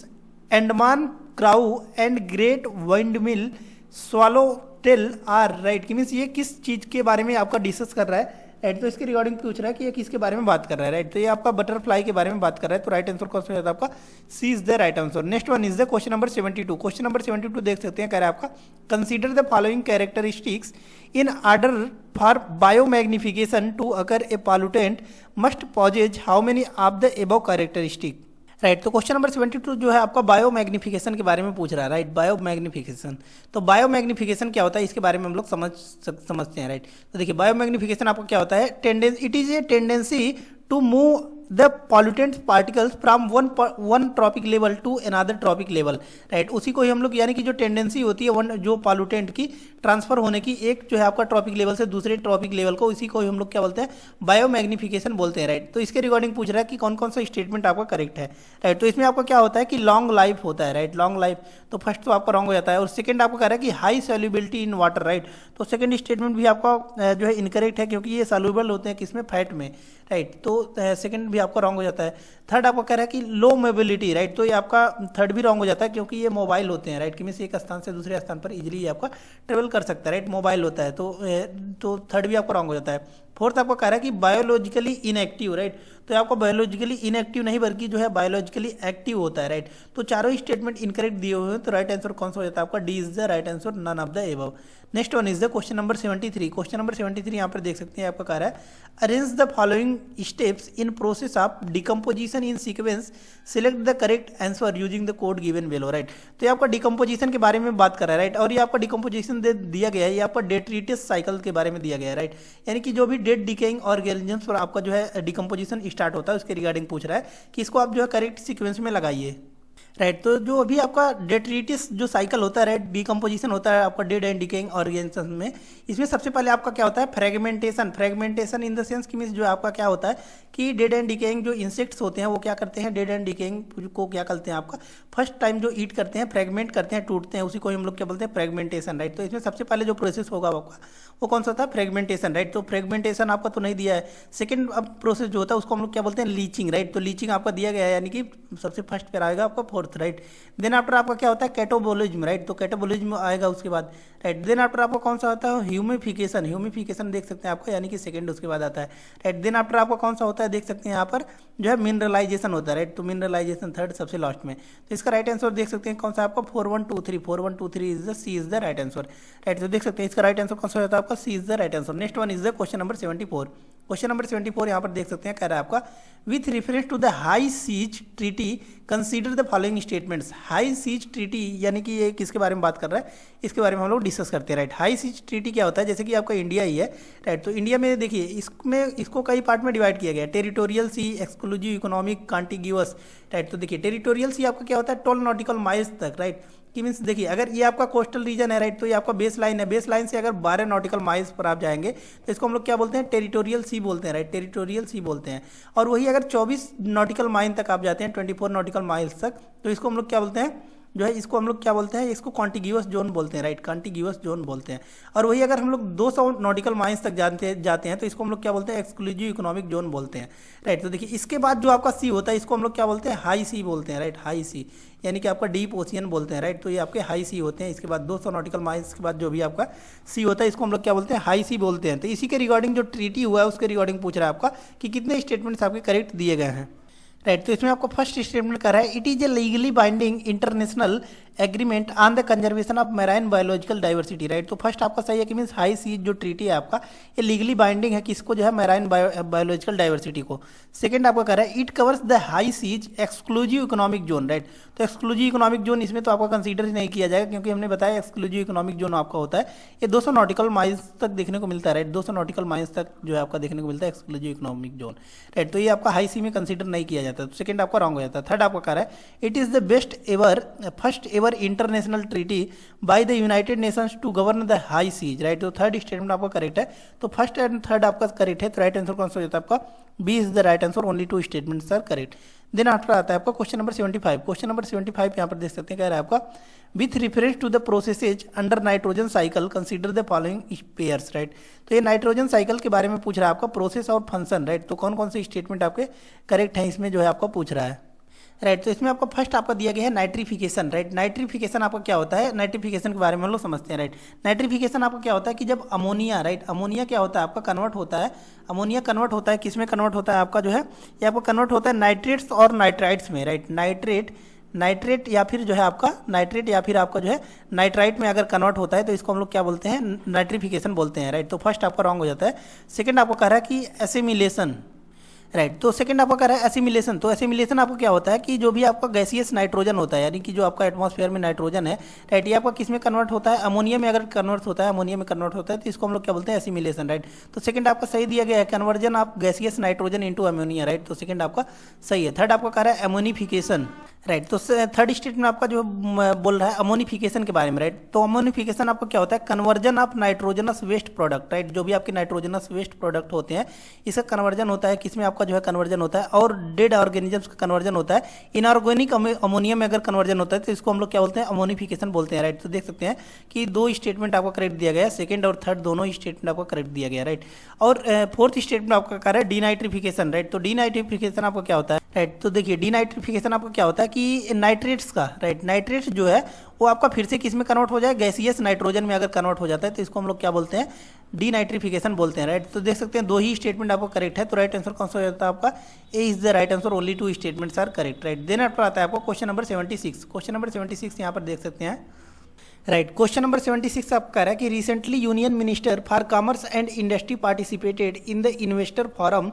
Andaman crow and great windmill swallowtail are, right. कि मीन्स ये किस चीज के बारे में आपका डिस्कस कर रहा है, राइट। तो इसके रिगार्डिंग पूछ रहा है कि ये किसके बारे में बात कर रहा है, राइट। तो ये आपका बटरफ्लाई के बारे में बात कर रहा है। तो राइट आंसर कौन सा होता है? आपका C is the right answer. Next one is the question number 72। Question number 72 देख सकते हैं, कह रहा है आपका consider the following characteristics in order for biomagnification to occur a pollutant must possess how many of the above characteristic, right. तो question number 72 जो है आपका बायोमैग्निफिकेशन के बारे में पूछ रहा है, राइट। बायोमैग्निफिकेशन, तो बायोमैग्निफिकेशन क्या होता है इसके बारे में हम लोग समझते हैं, राइट। तो देखिए बायोमैग्निफिकेशन आपको क्या होता है? It is a tendency to move the pollutant particles from one trophic level to another trophic level, right. उसी को ही हम लोग, यानी कि जो टेंडेंसी होती है वन जो पॉल्यूटेंट की ट्रांसफर होने की, एक जो है आपका ट्रॉपिक लेवल से दूसरे ट्रॉपिक लेवल को, इसी को ही हम लोग क्या बोलते हैं? बायोमैग्निफिकेशन बोलते हैं, राइट। तो इसके रिगार्डिंग पूछ रहा है कि कौन कौन सा स्टेटमेंट आपका करेक्ट है, राइट। तो इसमें आपका क्या होता है कि लॉन्ग लाइफ होता है, राइट, लॉन्ग लाइफ। तो फर्स्ट तो आपका रॉन्ग हो जाता है। और सेकंड आपको कह रहा है कि high solubility in water, right. तो सेकंड स्टेटमेंट भी आपका जो है इनकरेक्ट है, क्योंकि ये सॉल्युबल होते हैं किसमें? फैट में, राइट। तो सेकंड भी आपका रॉन्ग हो जाता है। थर्ड आपको कह रहा है कि लो मोबिलिटी, राइट। तो ये आपका थर्ड भी रॉन्ग हो जाता है, क्योंकि ये मोबाइल होते हैं, राइट। कि मीन्स एक स्थान से दूसरे स्थान पर इजीली ये आपका ट्रेवल कर सकता है, राइट, मोबाइल होता है। तो थर्ड भी आपका रॉन्ग हो जाता है। फोर्थ आपको कह रहा है कि बायोलॉजिकली इनएक्टिव, राइट। तो आपको बायोलॉजिकली इनएक्टिव नहीं बल्कि जो है बायोलॉजिकली एक्टिव होता है, राइट। तो चारों ही स्टेटमेंट इनकरेक्ट दिए हुए हैं। तो राइट आंसर कौन सा हो जाता है? आपका D is the right answer, none of the above. Next one is the question number 73। Question number 73 यहाँ पर देख सकते हैं, आपका कह रहा है arrange the following steps in process of decomposition in sequence, select the correct answer using the code given below, right. तो ये आपका डिकम्पोजिशन के बारे में बात कर रहा है, राइट। और ये आपका डिकम्पोजिशन दिया गया है, ये आपका डेट्रिटिस साइकिल के बारे में दिया गया है, राइट। यानी कि जो भी डेट डिकेइंग ऑर्गेनिजम्स पर आपका जो है डिकम्पोजिशन स्टार्ट होता है उसके रिगार्डिंग पूछ रहा है कि इसको आप जो है करेक्ट सीक्वेंस में लगाइए, राइट। तो जो अभी आपका डेट्रिटिस जो साइकिल होता है, राइट, डिकम्पोजिशन होता है आपका डेड एंड डिकेइंग ऑर्गेनिज्म में, इसमें सबसे पहले आपका क्या होता है? फ्रेगमेंटेशन इन द सेंस कि मीन्स जो आपका क्या होता है कि डेड एंड डिकेइंग जो इंसेक्ट्स होते हैं वो क्या करते हैं? डेड एंड डिकेइंग को क्या करते हैं? आपका फर्स्ट टाइम जो ईट करते हैं, फ्रेगमेंट करते हैं, टूटते हैं, उसी को हम लोग क्या बोलते हैं? Fragmentation, right. तो इसमें सबसे पहले जो प्रोसेस होगा आपका वो कौन सा था? Fragmentation, right. तो फ्रेगमेंटेशन आपका तो नहीं दिया है। सेकंड अब प्रोसेस जो होता है उसको हम लोग क्या बोलते हैं? Leaching, right. तो लीचिंग आपका दिया गया है, यानी कि सबसे फर्स्ट पर आएगा आपका फोर्थ, राइट। देन आफ्टर आपका क्या होता है? Catabolism, right. तो कैटाबोलिज्म आएगा उसके बाद, राइट। देन आफ्टर आपका कौन सा होता है? ह्यूमिफिकेशन, ह्यूमिफिकेशन देख सकते हैं आपको, यानी कि सेकंड उसके बाद आता है, राइट। देन आफ्टर आपका कौन सा होता है? देख सकते हैं यहाँ पर जो है मिनरलाइजेशन होता है, राइट। तो मिनरलाइजेशन थर्ड सबसे लास्ट में। तो इसका राइट आंसर देख सकते हैं कौन सा आपका? 4123 is the C is the right answer, right. तो देख सकते हैं इसका राइट आंसर कौन सा होता है? आपका C is the right answer. Next one is the question number 74। Question number 74 यहाँ पर देख सकते हैं, कह रहा है आपका with reference to the high seas treaty consider the following statements. High seas treaty यानी कि ये किसके बारे में बात कर रहा है, इसके बारे में हम लोग डिस्कस करते हैं, राइट। हाई सीज ट्रीटी क्या होता है, जैसे कि आपका इंडिया ही है, राइट। तो इंडिया में देखिए इसको कई पार्ट में डिवाइड किया गया है, टेरिटोरियल सी, एक्सक्लूसिव इकोनॉमिक, कॉन्टिग्यूअस, राइट। तो देखिए टेरिटोरियल सी आपका क्या होता है, 12 नॉटिकल माइल्स तक, राइट। कि मीन्स देखिए अगर ये आपका कोस्टल रीजन है, राइट, तो ये आपका बेस लाइन है, बेस लाइन से अगर 12 नॉटिकल माइल्स पर आप जाएंगे तो इसको हम लोग क्या बोलते हैं, टेरिटोरियल सी बोलते हैं, राइट, टेरिटोरियल सी बोलते हैं। और वही अगर 24 नॉटिकल माइल तक आप जाते हैं, 24 नॉटिकल माइल्स तक, तो इसको हम लोग क्या बोलते हैं, जो है इसको हम लोग क्या बोलते हैं, इसको कॉन्टिग्यूअस जोन बोलते हैं, राइट, कॉन्टिग्यूअस जोन बोलते हैं। और वही अगर हम लोग 200 नॉटिकल माइल्स तक जाते हैं तो इसको हम लोग क्या बोलते हैं, एक्सक्लूसिव इकोनॉमिक जोन बोलते हैं, राइट। तो देखिए इसके बाद जो आपका सी होता है इसको हम लोग क्या बोलते हैं, हाई सी बोलते हैं, राइट, हाई सी, यानी कि आपका डीप ओशियन बोलते हैं, राइट। तो ये आपके हाई सी होते हैं। इसके बाद 200 नॉटिकल माइल्स के बाद जो भी आपका सी होता है इसको हम लोग क्या बोलते हैं, हाई सी बोलते हैं। तो इसी के रिगार्डिंग जो ट्रीटी हुआ है उसके रिगार्डिंग पूछ रहा है आपका कि कितने स्टेटमेंट्स आपके करेक्ट दिए गए हैं, राइट। तो इसमें आपको फर्स्ट स्टेटमेंट कर रहा है, it is A legally binding international agreement on the conservation of marine biological diversity, right. तो फर्स्ट आपका सही है कि मीन्स हाई सी जो ट्रीटी है आपका ये लीगली बाइंडिंग है, किसको, जो है मैराइन बायोलॉजिकल डाइवर्सिटी को। सेकंड आपका कह रहा है, it covers the high seas exclusive economic zone, right. तो एक्सक्लूसिव इकोनॉमिक जोन इसमें तो आपका कंसीडर ही नहीं किया जाएगा, क्योंकि हमने बताया एक्सक्लूसिव इकोनॉमिक जोन आपका होता है ये 200 नॉटिकल माइल्स तक देखने को मिलता है, राइट। 200 नॉटिकल माइल्स तक जो है आपका देखने को मिलता है एक्सक्लूसिव इकोनॉमिक जोन, राइट। तो ये आपका हाई सी में कंसीडर नहीं किया जाता, तो सेकंड आपका रॉन्ग हो जाता है। थर्ड आपका कह रहा है, it is the best ever first ever international treaty by the United Nations to govern the high seas, right. तो थर्ड स्टेटमेंट आपका करेक्ट है। तो फर्स्ट एंड थर्ड आपका करेक्ट है, तो राइट आंसर कौन सा हो जाता है आपका, B is the right answer, only 2 statements are correct. Then after आता है आपका क्वेश्चन नंबर 75। क्वेश्चन नंबर 75 यहाँ पर देख सकते हैं, कह रहा है आपका with reference to the processes under nitrogen cycle consider the following pairs, right. तो ये नाइट्रोजन साइकिल के बारे में पूछ रहा है आपका, प्रोसेस और फंक्शन, राइट। तो कौन कौन से स्टेटमेंट आपके करेक्ट हैं इसमें जो है आपका पूछ रहा है, राइट। तो इसमें आपका फर्स्ट आपका दिया गया है नाइट्रिफिकेशन, राइट। नाइट्रिफिकेशन आपका क्या होता है, नाइट्रिफिकेशन के बारे में हम लोग समझते हैं, राइट। नाइट्रिफिकेशन आपका क्या होता है कि जब अमोनिया, राइट, अमोनिया क्या होता है आपका कन्वर्ट होता है, अमोनिया कन्वर्ट होता है किस में कन्वर्ट होता है आपका, जो है ये आपका कन्वर्ट होता है नाइट्रेट्स और नाइट्राइट्स में, राइट। नाइट्रेट या फिर जो है आपका नाइट्रेट या फिर आपका जो है नाइट्राइट में अगर कन्वर्ट होता है तो इसको हम लोग क्या बोलते हैं, नाइट्रिफिकेशन बोलते हैं, राइट। तो फर्स्ट आपका रॉन्ग हो जाता है। सेकंड आपको कह रहा है कि एसिमिलेशन, राइट। तो सेकंड आपका कह रहा है एसिमिलेशन। तो एसिमिलेशन आपको क्या होता है कि जो भी आपका गैसियस नाइट्रोजन होता है, यानी कि जो आपका एटमॉस्फेयर में नाइट्रोजन है, राइट, ये आपका किस में कन्वर्ट होता है, अमोनिया में अगर कन्वर्ट होता है, अमोनिया में कन्वर्ट होता है तो इसको हम लोग क्या बोलते हैं, एसिमिलेशन, राइट। तो सेकंड आपका सही दिया गया है, conversion of gaseous nitrogen into ammonia, right. तो सेकंड आपका सही है। थर्ड आपका कह रहा है एमोनिफिकेशन, राइट। तो थर्ड स्टेटमेंट आपका जो बोल रहा है अमोनिफिकेशन के बारे में, राइट। तो अमोनिफिकेशन आपका क्या होता है, conversion of nitrogenous waste product, right. जो भी आपके नाइट्रोजनस वेस्ट प्रोडक्ट होते हैं इसका कन्वर्जन होता है, किसमें आपका जो है कन्वर्जन होता है, और डेड ऑर्गेनिजम्स का कन्वर्जन होता है। इनऑर्गेनिक अमोनिया में अगर कन्वर्जन होता है तो इसको हम लोग क्या बोलते हैं, अमोनिफिकेशन बोलते हैं, राइट। तो देख सकते हैं कि 2 स्टेटमेंट आपको करेक्ट दिया गया है, सेकंड और थर्ड दोनों स्टेटमेंट आपको करेक्ट दिया गया, राइट। और फोर्थ स्टेटमेंट आपका कह रहा है डीनाइट्रिफिकेशन, राइट। तो डीनाइट्रिफिकेशन आपको क्या होता है, राइट। तो देखिए डीनाइट्रिफिकेशन आपको क्या होता है कि नाइट्रेट्स का, राइट, नाइट्रेट्स जो है वो आपका फिर से किस में कन्वर्ट हो जाए, गैसियस नाइट्रोजन में अगर कन्वर्ट हो जाता है तो इसको हम लोग क्या बोलते हैं, डीनाइट्रिफिकेशन बोलते हैं, राइट। तो देख सकते हैं 2 ही स्टेटमेंट आपको करेक्ट है। तो राइट आंसर कौन सा हो जाता है आपका, A is the right answer, only 2 statements are correct, right. Then after आता है आपको क्वेश्चन नंबर 76। क्वेश्चन नंबर 76 यहाँ पर देख सकते हैं, राइट। क्वेश्चन नंबर 76 आपका कह रहा है कि recently union minister for commerce and industry participated in the investor forum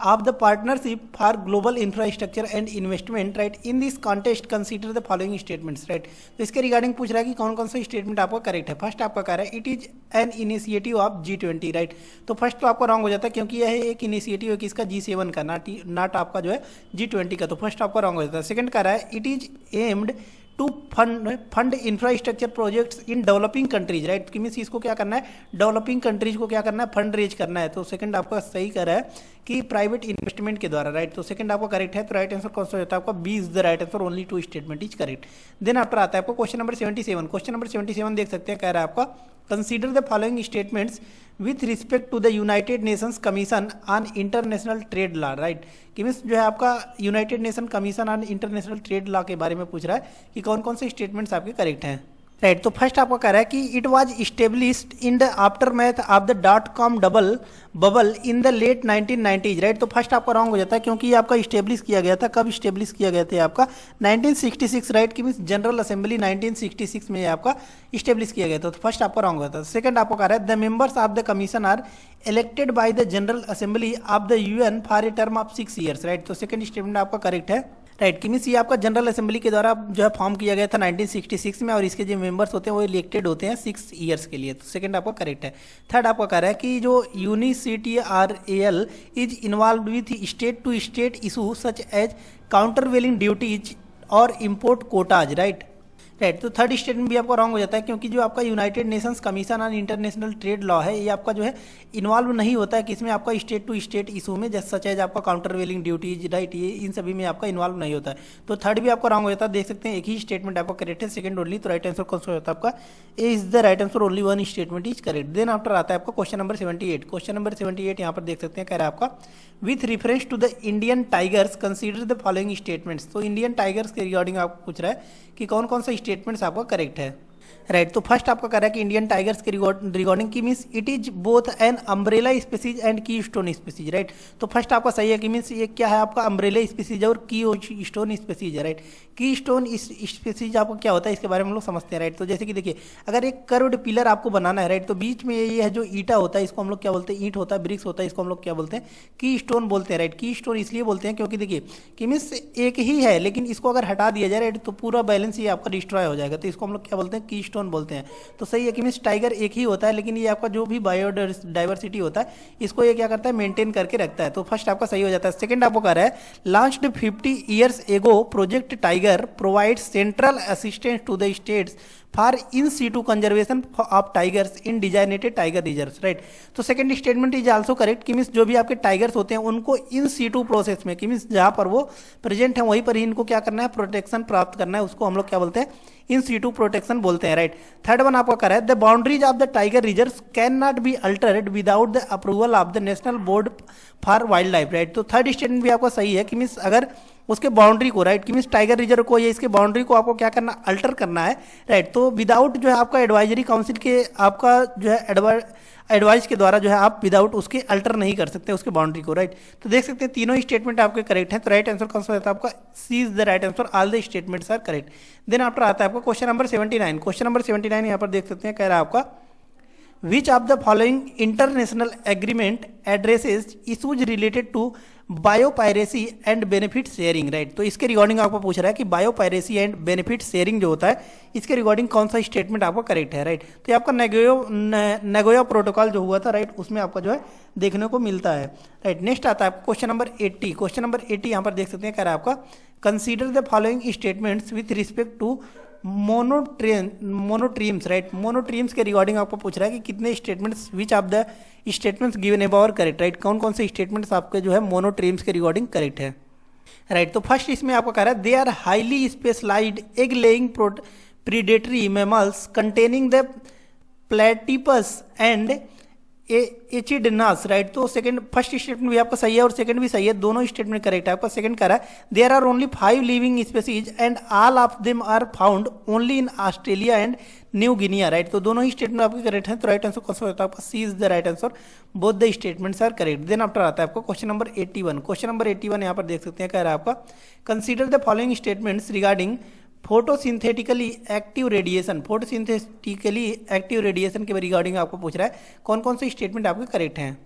of the partnership for global infrastructure and investment, right. In this context consider the following statements, right. तो इसके regarding पूछ रहा है कि कौन कौन सा स्टेटमेंट आपका करेक्ट है। फर्स्ट आपका कह रहा है it is an initiative of G20, right. तो फर्स्ट तो आपका रॉन्ग हो जाता है क्योंकि यह एक इनिशिएटिव है किसका, G7 का, नाट आपका जो है G20 का। तो फर्स्ट आपका रॉन्ग हो जाता है। सेकंड कह रहा है it is aimed to fund infrastructure projects in developing countries, right. कि मीन्स इसको क्या करना है, डेवलपिंग कंट्रीज को क्या करना है, फंड रेज करना है। तो सेकंड आपका सही कर रहा है कि प्राइवेट इन्वेस्टमेंट के द्वारा, राइट। तो सेकंड आपका करेक्ट है। तो राइट आंसर कौन सा होता है आपका, B is the right answer, only 2 statement is correct. Then after आता है आपको क्वेश्चन नंबर 77। क्वेश्चन नंबर 77 देख सकते हैं, कह रहा है आपका consider the following statements with respect to the United Nations Commission on International Trade Law, right. कि मीन्स जो है आपका United Nation Commission on International Trade Law के बारे में पूछ रहा है कि कौन कौन से स्टेटमेंट्स आपके करेक्ट हैं। राइट, तो फर्स्ट आपको कह रहा है कि it was established in the aftermath of the dot com double bubble in the late 1990s। Right, तो फर्स्ट आपका रॉन्ग हो जाता है क्योंकि ये आपका इस्टेब्लिश किया गया था, कब इस्टेब्लिश किया गया था आपका 1966। राइट, कि मीन्स जनरल असेंबली 1966 में आपका इस्टेब्लिश किया गया था, तो फर्स्ट आपका रॉन्ग होता है। सेकंड आपको कह रहा है the members of the commission are elected by the General Assembly of the UN for a term of 6 years. Right, तो सेकंड स्टेटमेंट आपका करेक्ट है। राइट, कि मीन्स ये आपका जनरल असेंबली के द्वारा जो है फॉर्म किया गया था 1966 में, और इसके जो मेंबर्स होते हैं वो इलेक्टेड होते हैं 6 ईयर्स के लिए, तो सेकंड आपका करेक्ट है। थर्ड आपका कह रहा है कि जो UNICTRAL is involve with state to state issue such as countervailing duties और इम्पोर्ट कोटाज। राइट, राइट, तो थर्ड स्टेटमेंट भी आपका रॉन्ग हो जाता है क्योंकि जो आपका United Nations Commission on International Trade Law है, ये आपका जो है इन्वॉल्व नहीं होता है किसमें, आपका स्टेट टू स्टेट इशू में, जैसे सच एज आपका काउंटर वेलिंग ड्यूटीज। राइट, ये इन सभी में आपका इन्वॉल्व नहीं होता है, तो थर्ड भी आपका रॉन्ग हो जाता है। देख सकते हैं एक ही स्टेटमेंट आपका करेक्ट है, सेकंड ओनली, तो राइट आंसर कौन सा होता है आपका, A is the right answer, only one statement is correct. Then after आता है आपका क्वेश्चन नंबर 78। क्वेश्चन नंबर 78 यहाँ पर देख सकते हैं, कह रहा है आपका with reference to the Indian tigers consider the following statements. तो इंडियन टाइगर्स के रिगार्डिंग आपको पूछ रहा है कि कौन कौन सा स्टेटमेंट्स आपका करेक्ट है। राइट, तो फर्स्ट आपका कह रहा है कि इंडियन टाइगर्स के रिगार्डिंग की means it is both an umbrella species and की स्टोन स्पीसीज। राइट, तो फर्स्ट आपका सही है कि मीन्स ये क्या है आपका अम्ब्रेला स्पीसीज और की स्टोन स्पीसीज है। राइट, की स्टोन स्पीसीज आपको क्या होता है इसके बारे में हम लोग समझते हैं। राइट, तो जैसे कि देखिए अगर एक कर्व्ड पिलर आपको बनाना है, राइट, तो बीच में ये है जो ईटा होता है इसको हम लोग क्या बोलते हैं, ईंट होता है, ब्रिक्स होता है, इसको हम लोग क्या बोलते हैं, की स्टोन बोलते हैं। राइट, की स्टोन इसलिए बोलते हैं क्योंकि देखिए कि मीन्स एक ही है लेकिन इसको अगर हटा दिया जाए, राइट, तो पूरा बैलेंस ये आपका डिस्ट्रॉय हो जाएगा, तो इसको हम लोग क्या बोलते हैं, की स्टोन बोलते हैं। तो सही है कि मीन्स टाइगर एक ही होता है लेकिन ये आपका जो भी बायोडाइवर्सिटी होता है इसको ये क्या करता है, मेंटेन करके रखता है, तो फर्स्ट आपका सही हो जाता है। सेकंड आपको कह रहा है launched 50 years ago project tiger provide central assistance to the states for in situ conservation of tigers in designated tiger reserves. Right, तो second statement is also correct कि मीन्स जो भी आपके टाइगर्स होते हैं उनको इन सीटू प्रोसेस में, कि मीन्स जहां पर वो प्रेजेंट है वहीं पर ही इनको क्या करना है, प्रोटेक्शन प्राप्त करना है, उसको हम लोग क्या बोलते हैं, इन सीटू प्रोटेक्शन बोलते हैं। राइट, थर्ड वन आपको कह रहा है the boundaries of the tiger reserves can not be altered without the approval of the national board for wild life. Right, तो थर्ड स्टेटमेंट भी आपका सही है कि मीन्स अगर उसके बाउंड्री को, राइट, कि मीन्स टाइगर रिजर्व को या इसके बाउंड्री को आपको क्या करना, अल्टर करना है। राइट, तो विदाउट जो है आपका एडवाइजरी काउंसिल के आपका जो है एडवाइस के द्वारा जो है आप विदाउट उसके अल्टर नहीं कर सकते उसके बाउंड्री को। राइट, तो देख सकते हैं तीनों स्टेटमेंट आपके करेक्ट हैं, तो राइट आंसर कौन सा होता है आपका, C is the right answer, all the statements are correct. Then after आता है आपका क्वेश्चन नंबर 79। क्वेश्चन नंबर 79 यहाँ पर देख सकते हैं, कह रहा है आपका which of the following international agreement addresses issues related to biopiracy and benefit sharing. Right, तो इसके रिगार्डिंग आपको पूछ रहा है कि बायोपायरेसी एंड बेनिफिट शेयरिंग जो होता है इसके रिगार्डिंग कौन सा स्टेटमेंट आपका करेक्ट है। राइट, तो ये आपका नगोया प्रोटोकॉल जो हुआ था, राइट, उसमें आपका जो है देखने को मिलता है। राइट, नेक्स्ट आता है आपका क्वेश्चन नंबर 80। क्वेश्चन नंबर 80 यहाँ पर देख सकते हैं, कह रहा है आपका consider the following statements with respect to monotremes. Right, monotremes के रिगार्डिंग आपको पूछ रहा है कि कितने statements, which of the statements given above are correct. Right, कौन कौन से स्टेटमेंट्स आपके जो है मोनोट्रीम्स के रिगार्डिंग करेक्ट है। राइट, तो फर्स्ट इसमें आपको कह रहा है they are highly specialised egg laying predatory mammals containing the platypus and echidnas. Right, तो सेकंड फर्स्ट स्टेटमेंट भी आपका सही है और सेकंड भी सही है, दोनों स्टेटमेंट करेक्ट है। आपका सेकंड कह रहा है there are only 5 living species and all of them are found only in Australia and New Guinea. Right, तो दोनों ही स्टेटमेंट आपके करेक्ट हैं, तो राइट आंसर कौन सा होता है आपका, C is the right answer, both the statements are correct. Then after आता है आपको क्वेश्चन नंबर 81। क्वेश्चन नंबर 81 यहाँ पर देख सकते हैं, कह रहा है आपका consider the following statements regarding photosynthetically active radiation. Photosynthetically active radiation के रिगार्डिंग आपको पूछ रहा है कौन कौन से स्टेटमेंट आपके करेक्ट हैं।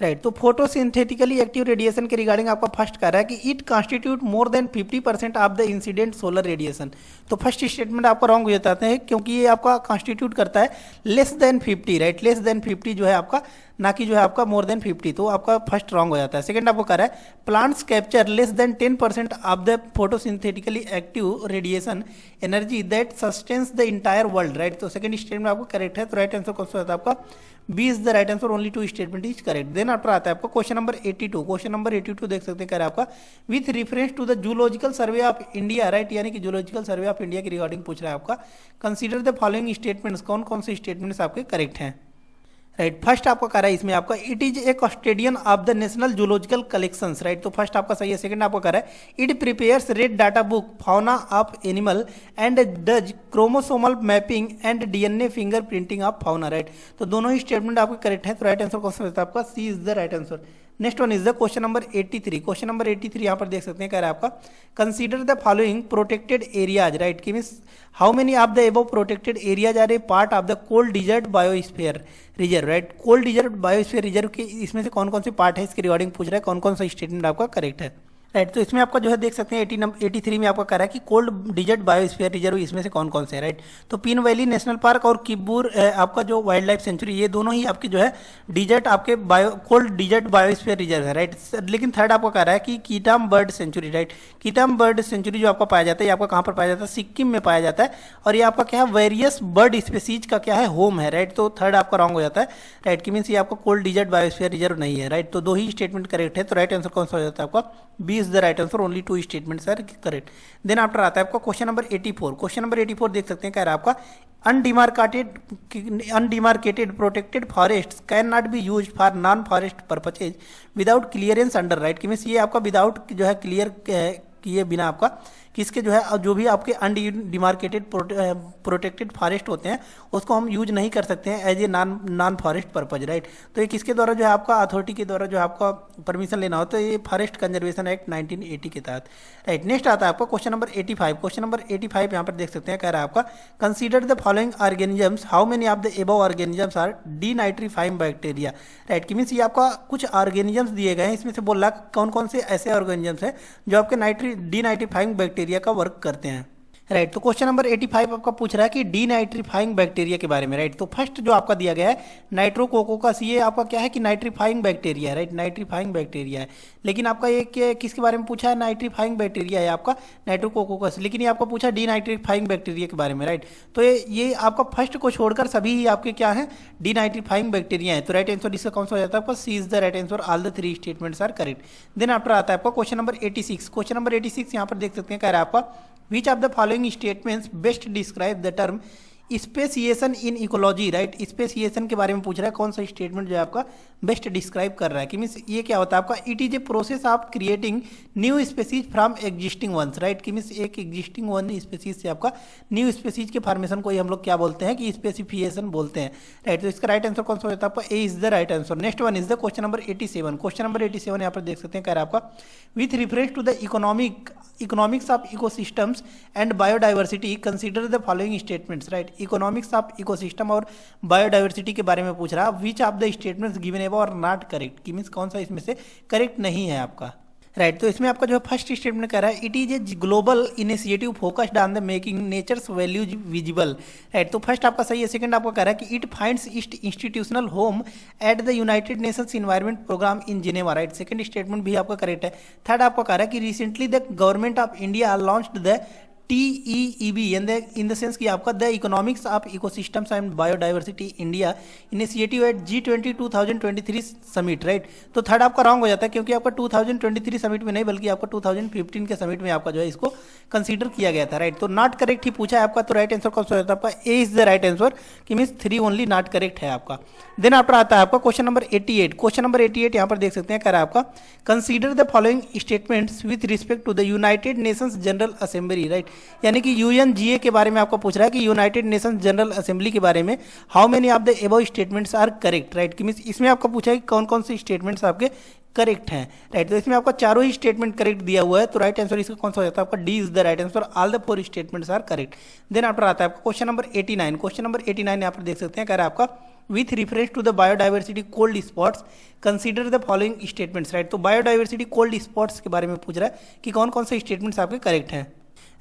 राइट, तो फोटोसिंथेटिकली एक्टिव रेडिएशन के रिगार्डिंग आपका फर्स्ट कह रहा है कि it constitute more than 50% of the incident solar radiation. तो फर्स्ट स्टेटमेंट आपका रॉन्ग हो जाता है क्योंकि ये आपका कॉन्स्टिट्यूट करता है less than 50। Right, less than 50 जो है आपका, ना कि जो है आपका मोर देन 50, तो आपका फर्स्ट रॉन्ग हो जाता है। सेकंड आपको कह रहा है plants capture less than 10% of the photosynthetically active radiation energy that sustains the entire world. Right, तो सेकंड स्टेटमेंट आपको करेक्ट है, तो राइट आंसर कौन सा होता है आपका, B is the right answer, only 2 statement is correct. Then after आता है आपको क्वेश्चन नंबर 82। क्वेश्चन नंबर 82 देख सकते हैं, कह रहा है आपका with reference to the Zoological Survey of India. Right, यानी कि जूलॉजिकल सर्वे ऑफ इंडिया की रिगार्डिंग पूछ रहा है आपका कंसीडर द फॉलोइंग स्टेटमेंट्स, कौन कौन से स्टेटमेंट्स आपके करेक्ट हैं। राइट, फर्स्ट आपका कह रहा है इसमें आपका it is A custodian of the national zoological collections, right. तो फर्स्ट आपका सही है। सेकंड आपका कह रहा है it prepares red data book fauna of animal and does chromosomal mapping and DNA finger printing of fauna, right. तो दोनों ही स्टेटमेंट आपके करेक्ट है। तो राइट आंसर कौन सा होता है आपका? C is the right answer. Next one is the question number 83। Question number 83 यहाँ पर देख सकते हैं, कह रहा है आपका consider the following protected areas, right. कि means how many of the above protected areas are a part of the cold desert biosphere reserve, right. Cold desert biosphere reserve के इसमें से कौन कौन से पार्ट है इसके रिगार्डिंग पूछ रहा है, कौन कौन सा स्टेटमेंट आपका करेक्ट है, राइट। तो इसमें आपका जो है देख सकते हैं 83 में आपका कह रहा है कि कोल्ड डिजर्ट बायोस्फीयर रिजर्व इसमें से कौन कौन से है, राइट। तो पीन वैली नेशनल पार्क और किब्बूर आपका जो वाइल्ड लाइफ सेंचुरी, ये दोनों ही आपकी जो है डिजर्ट आपके कोल्ड डिजर्ट बायोस्फीयर रिजर्व है, राइट। लेकिन थर्ड आपको कह रहा है कि कीटाम बर्ड सेंचुरी, राइट। कीटाम बर्ड सेंचुरी जो आपका पाया जाता है, ये आपका कहाँ पर पाया जाता है? सिक्किम में पाया जाता है। और ये आपका क्या है? वेरियस बर्ड स्पीसीज का क्या है? होम है, राइट। तो थर्ड आपका रॉन्ग हो जाता है, राइट। कि मीन्स ये आपका कोल्ड डिजर्ट बायोस्फीयर रिजर्व नहीं है, राइट। तो दो ही स्टेटमेंट करेक्ट है। तो राइट आंसर कौन सा हो जाता है आपका? B is the right answer. Only two statements are correct. Then after आता है आपका क्वेश्चन नंबर 84। क्वेश्चन नंबर 84 देख सकते हैं, कह रहा है आपका undemarcated protected forest can not be use for non forest purposes without clearance under, right. कि मीन्स ये आपका विदाउट जो है क्लियर किए बिना आपका किसके जो है जो भी आपके अनडिमार्केटेड प्रोटेक्टेड फॉरेस्ट होते हैं उसको हम यूज नहीं कर सकते हैं as a non forest purpose, right. तो ये किसके द्वारा जो है आपका अथॉरिटी के द्वारा जो है आपका परमिशन लेना होता है, ये फॉरेस्ट कंजर्वेशन एक्ट 1980 के तहत, राइट। नेक्स्ट आता है आपका क्वेश्चन नंबर 85। क्वेश्चन नंबर 85 यहाँ पर देख सकते हैं, कह रहा है आपका consider the following organisms, how many of the above organisms are denitrifying bacteria, right. कि मीन्स ये आपका कुछ ऑर्गेनिजम्स दिए गए हैं, इसमें से बोल रहा है कौन कौन से ऐसे ऑर्गेनिजम्स हैं जो आपके डीनाइट्रीफाइंग बैक्टीरिया का वर्क करते हैं, राइट। तो क्वेश्चन नंबर 85 आपका पूछ रहा है कि डीनाइट्रीफाइंग बैक्टीरिया के बारे में, राइट। तो फर्स्ट जो आपका दिया गया है नाइट्रोकोकोकस, ये आपका क्या है कि नाइट्रीफाइंग बैक्टीरिया है, राइट। नाइट्रीफाइंग बैक्टीरिया है। लेकिन आपका ये किसके बारे में पूछा है? नाइट्रीफाइंग बैक्टीरिया है आपका नाइट्रोकोकोकस। लेकिन ये आपको पूछा डीनाइट्रीफाइंग बैक्टीरिया के बारे में, राइट। तो ये आपका फर्स्ट को छोड़कर सभी ही आपके क्या है? डीनाइट्रीफाइंग बैक्टीरिया है। तो राइट आंसर इसका कौन सा हो जाता है आपका? C is the right answer. All the three statements are correct. Then after आता है आपका क्वेश्चन नंबर 86। क्वेश्चन नंबर 86 यहाँ पर देख सकते हैं, कह रहा है आपका which of the following statements best describe the term speciation in ecology, right. Speciation के बारे में पूछ रहा है, कौन सा स्टेटमेंट जो है आपका बेस्ट डिस्क्राइब कर रहा है। कि मीन्स ये क्या होता है आपका? It is a process of creating new species from existing ones, right. कि मीन्स एक एग्जिस्टिंग वन स्पेसीज से आपका न्यू स्पेसीज के फॉर्मेशन को ही हम लोग क्या बोलते हैं कि स्पेसिफिकेशन बोलते हैं, राइट। तो इसका राइट आंसर कौन सा होता है आपका? A is the right answer. Next one is the question number 87। Question number 87 यहाँ पर देख सकते हैं, कह रहा है आपका with reference to the economics of ecosystems and biodiversity consider the following statements, right. Economics of ecosystem और बायोडाइवर्सिटी के बारे में पूछ रहा है। Which of the statements given above are not correct, कि मीन्स कौन सा इसमें से करेक्ट नहीं है आपका, राइट। तो इसमें आपका जो फर्स्ट स्टेटमेंट कह रहा है it is a global initiative focused on the making nature's values visible, right. तो फर्स्ट आपका सही है। सेकंड आपका कह रहा है कि it finds its institutional home at the United Nations Environment Programme in Geneva, right. Second statement भी आपका करेक्ट है। थर्ड आपका कह रहा है कि recently the government of India launched the TEEB in the sense कि आपका the economics of ecosystems and biodiversity India initiative eight G20 2023 summit, right. तो थर्ड आपका रॉन्ग हो जाता है क्योंकि आपका 2023 समिट में नहीं बल्कि आपका 2015 के समिट में आपका जो है इसको कंसीडर किया गया था, राइट। तो नॉट करेक्ट ही पूछा है आपका। तो राइट आंसर कौन सा हो जाता है आपका? A is the right answer. कि मीन्स 3 ओनली नॉट करेक्ट है आपका। देन आफ्टर आता है आपका क्वेश्चन नंबर 88। क्वेश्चन नंबर 88 यहाँ पर देख सकते हैं, कह रहा है आपका consider the following statements with respect to the United Nations General Assembly, right. यानी कि UNGA के बारे में आपको पूछ रहा है कि यूनाइटेड नेशंस जनरल असेंबली के बारे में how many of the above statements are correct, right. कि मीन्स इसमें आपको पूछा है कि कौन कौन से स्टेटमेंट्स आपके करेक्ट हैं, राइट। तो इसमें आपका चारों ही स्टेटमेंट करेक्ट दिया हुआ है। तो राइट आंसर इसका कौन सा हो जाता है आपका? D is the right answer. All the 4 statements are correct. Then after आता है आपका क्वेश्चन नंबर 89। क्वेश्चन नंबर 89 यहाँ पर देख सकते हैं, कह रहा है आपका with reference to the biodiversity cold spots consider the following statements, right. तो बायोडाइवर्सिटी कोल्ड स्पॉट्स के बारे में पूछ रहा है कि कौन कौन से स्टेटमेंट्स आपके करेक्ट हैं,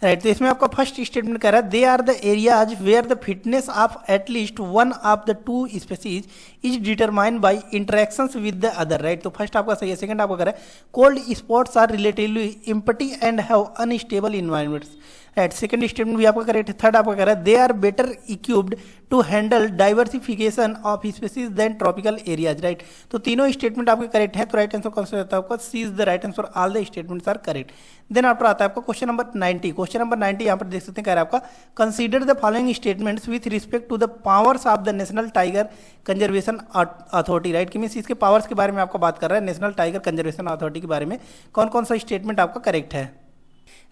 राइट। तो इसमें आपका फर्स्ट स्टेटमेंट कह रहा है they are the areas where the fitness of at least one of the 2 species is determined by interactions with the other, right. तो फर्स्ट आपका सही है। सेकंड आपका कह रहा है cold spots are relatively empty and have unstable environments, right, second statement भी आपका करेक्ट है। थर्ड आपका कह रहा है they are better equipped to handle diversification of species than tropical areas, right. तो तीनों स्टेटमेंट आपके करेक्ट है, तो राइट आंसर कौन सा होता है आपका C is the right answer, all the statements are correct. Then after आता है आपका क्वेश्चन नंबर 90। क्वेश्चन नंबर 90 यहाँ पर देख सकते हैं, कह रहा है आपका consider the following statements with respect to the powers of the National Tiger Conservation Authority, right. कि मीन्स इसके पावर्स के बारे में आपको बात कर रहा है, नेशनल टाइगर कंजर्वेशन अथॉरिटी के बारे में कौन कौन सा स्टेटमेंट आपका करेक्ट है,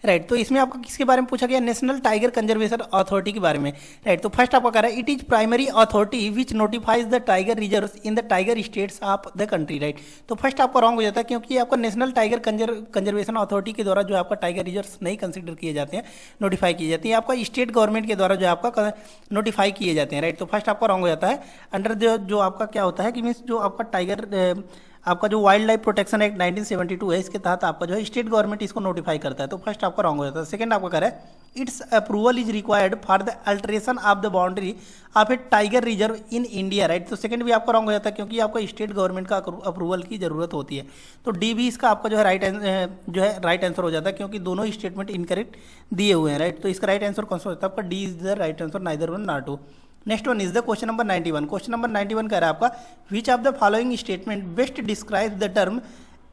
राइट। तो इसमें आपका किसके बारे में पूछा गया, नेशनल टाइगर कंजर्वेशन अथॉरिटी के बारे में, राइट। तो फर्स्ट आपका कह रहा है it is primary authority which notifies the tiger reserves in the tiger states of the country, right. तो फर्स्ट आपका रॉन्ग हो जाता है, क्योंकि आपका नेशनल टाइगर कंजर्वेशन अथॉरिटी के द्वारा जो आपका टाइगर रिजर्व्स नहीं कंसिडर किए जाते हैं, नोटिफाई किए जाते हैं, आपका स्टेट गवर्नमेंट के द्वारा जो आपका नोटिफाई किए जाते हैं, राइट। तो फर्स्ट आपका रॉन्ग हो जाता है। अंडर जो आपका क्या होता है कि मीन्स जो आपका टाइगर आपका जो वाइल्ड लाइफ प्रोटेक्शन एक्ट 1972 है, इसके तहत आपका जो है स्टेट गवर्नमेंट इसको नोटिफाई करता है। तो फर्स्ट आपका रॉन्ग हो जाता है। सेकंड आपका कह रहा है it's approval is required for the alteration of the boundary of A tiger reserve in India, right. तो सेकंड भी आपका रॉन्ग हो जाता है, क्योंकि आपको स्टेट गवर्नमेंट का अप्रूवल की जरूरत होती है। तो डी भी इसका आपका जो है राइट आंसर हो जाता है, क्योंकि दोनों स्टेटमेंट इनकरेक्ट दिए हुए हैं, राइट। तो इसका राइट आंसर कौन सा होता है आपका, D is the right answer, neither one not two. Next one is the question number 91। Question number 91 कह रहा है आपका which of the following statement best describe the term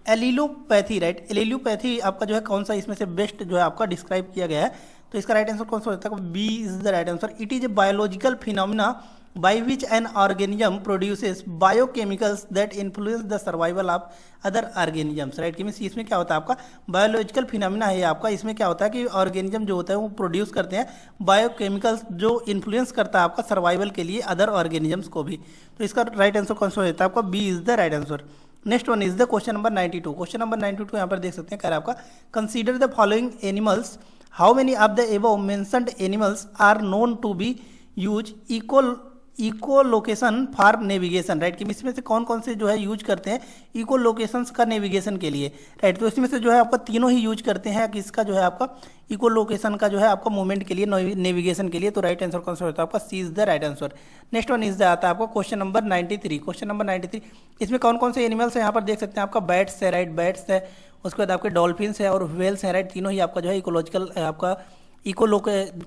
allelopathy, right. Allelopathy आपका जो है कौन सा इसमें से बेस्ट जो है आपका डिस्क्राइब किया गया है, तो इसका राइट आंसर कौन सा होता है, B is the right answer. It is a biological phenomena by which an organism produces biochemicals that influence the survival of other organisms, right। कि मीन्स इसमें क्या होता है आपका बायोलॉजिकल फिनोमिना है आपका, इसमें क्या होता है कि ऑर्गेनिज्म जो होता है वो प्रोड्यूस करते हैं बायोकेमिकल्स जो इन्फ्लुएंस करता है आपका सर्वाइवल के लिए अदर ऑर्गेनिजम्स को भी। तो इसका राइट आंसर कौन सा होता है आपका, B is the right answer. Next one is the question number 92। क्वेश्चन नंबर 92 यहाँ पर देख सकते हैं, कह रहा है आपका consider the following animals, how many of the above mentioned animals are known to be use echo location for navigation, right. कि इसमें से कौन कौन से जो है यूज करते हैं इको लोकेशंस का नेविगेशन के लिए, राइट। तो इसमें से जो है आपका तीनों ही यूज करते हैं किसका जो है आपका इको लोकेशन का जो है आपका मूवमेंट के लिए, नेविगेशन के लिए। तो राइट आंसर कौन सा होता है आपका, C is the right answer. Next one is the आता है आपका क्वेश्चन नंबर 93। क्वेश्चन नंबर 93 इसमें कौन कौन से एनिमल्स हैं यहाँ पर देख सकते हैं आपका बैट्स है, राइट। बैट्स है, उसके बाद आपके डॉल्फिन्स है और व्हेल्स है, राइट। तीनों ही आपका जो है इकोलॉजिकल आपका इको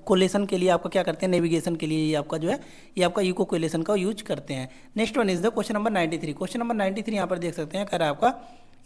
कोलेशन के लिए आपका क्या करते हैं, नेविगेशन के लिए ये आपका जो है ये आपका इको कोलेशन का यूज करते हैं। Next one is the question number 93। Question number 93 यहाँ पर देख सकते हैं, कह रहा है आपका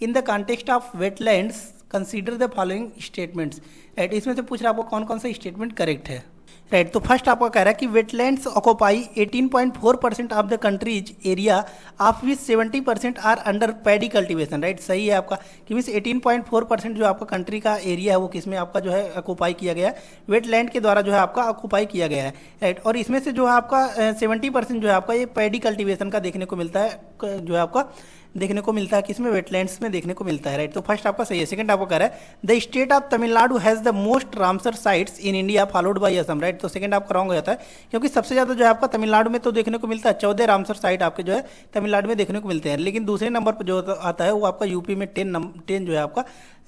in the context of wetlands consider the following statements, right. इसमें से पूछ रहा है आपको कौन कौन सा स्टेटमेंट करेक्ट है, राइट। तो फर्स्ट आपका कह रहा है कि wetlands occupy 18.4% of the countries area of which 70% are under paddy cultivation, right. सही है आपका, कि मीन्स 18.4% जो आपका कंट्री का एरिया है वो किसमें आपका जो है ऑक्यूपाई किया गया है, वेटलैंड के द्वारा जो है आपका ऑक्यूपाई किया गया है, राइट। और इसमें से जो है आपका 70% जो है आपका ये पैडी कल्टीवेशन का देखने को मिलता है, जो है आपका देखने को मिलता है किसमें, वेटलैंड्स में देखने को मिलता है, राइट। तो फर्स्ट आपका सही है। सेकंड आपको कह रहा है the state of Tamil Nadu has the most Ramsar sites in India followed by Assam, right. तो सेकंड आपका रॉन्ग हो जाता है, क्योंकि सबसे ज़्यादा जो है आपका तमिलनाडु में तो देखने को मिलता है 14 रामसर साइट आपके जो है तमिलनाडु में देखने को मिलते हैं, लेकिन दूसरे नंबर पर जो आता है वो आपका यूपी में 10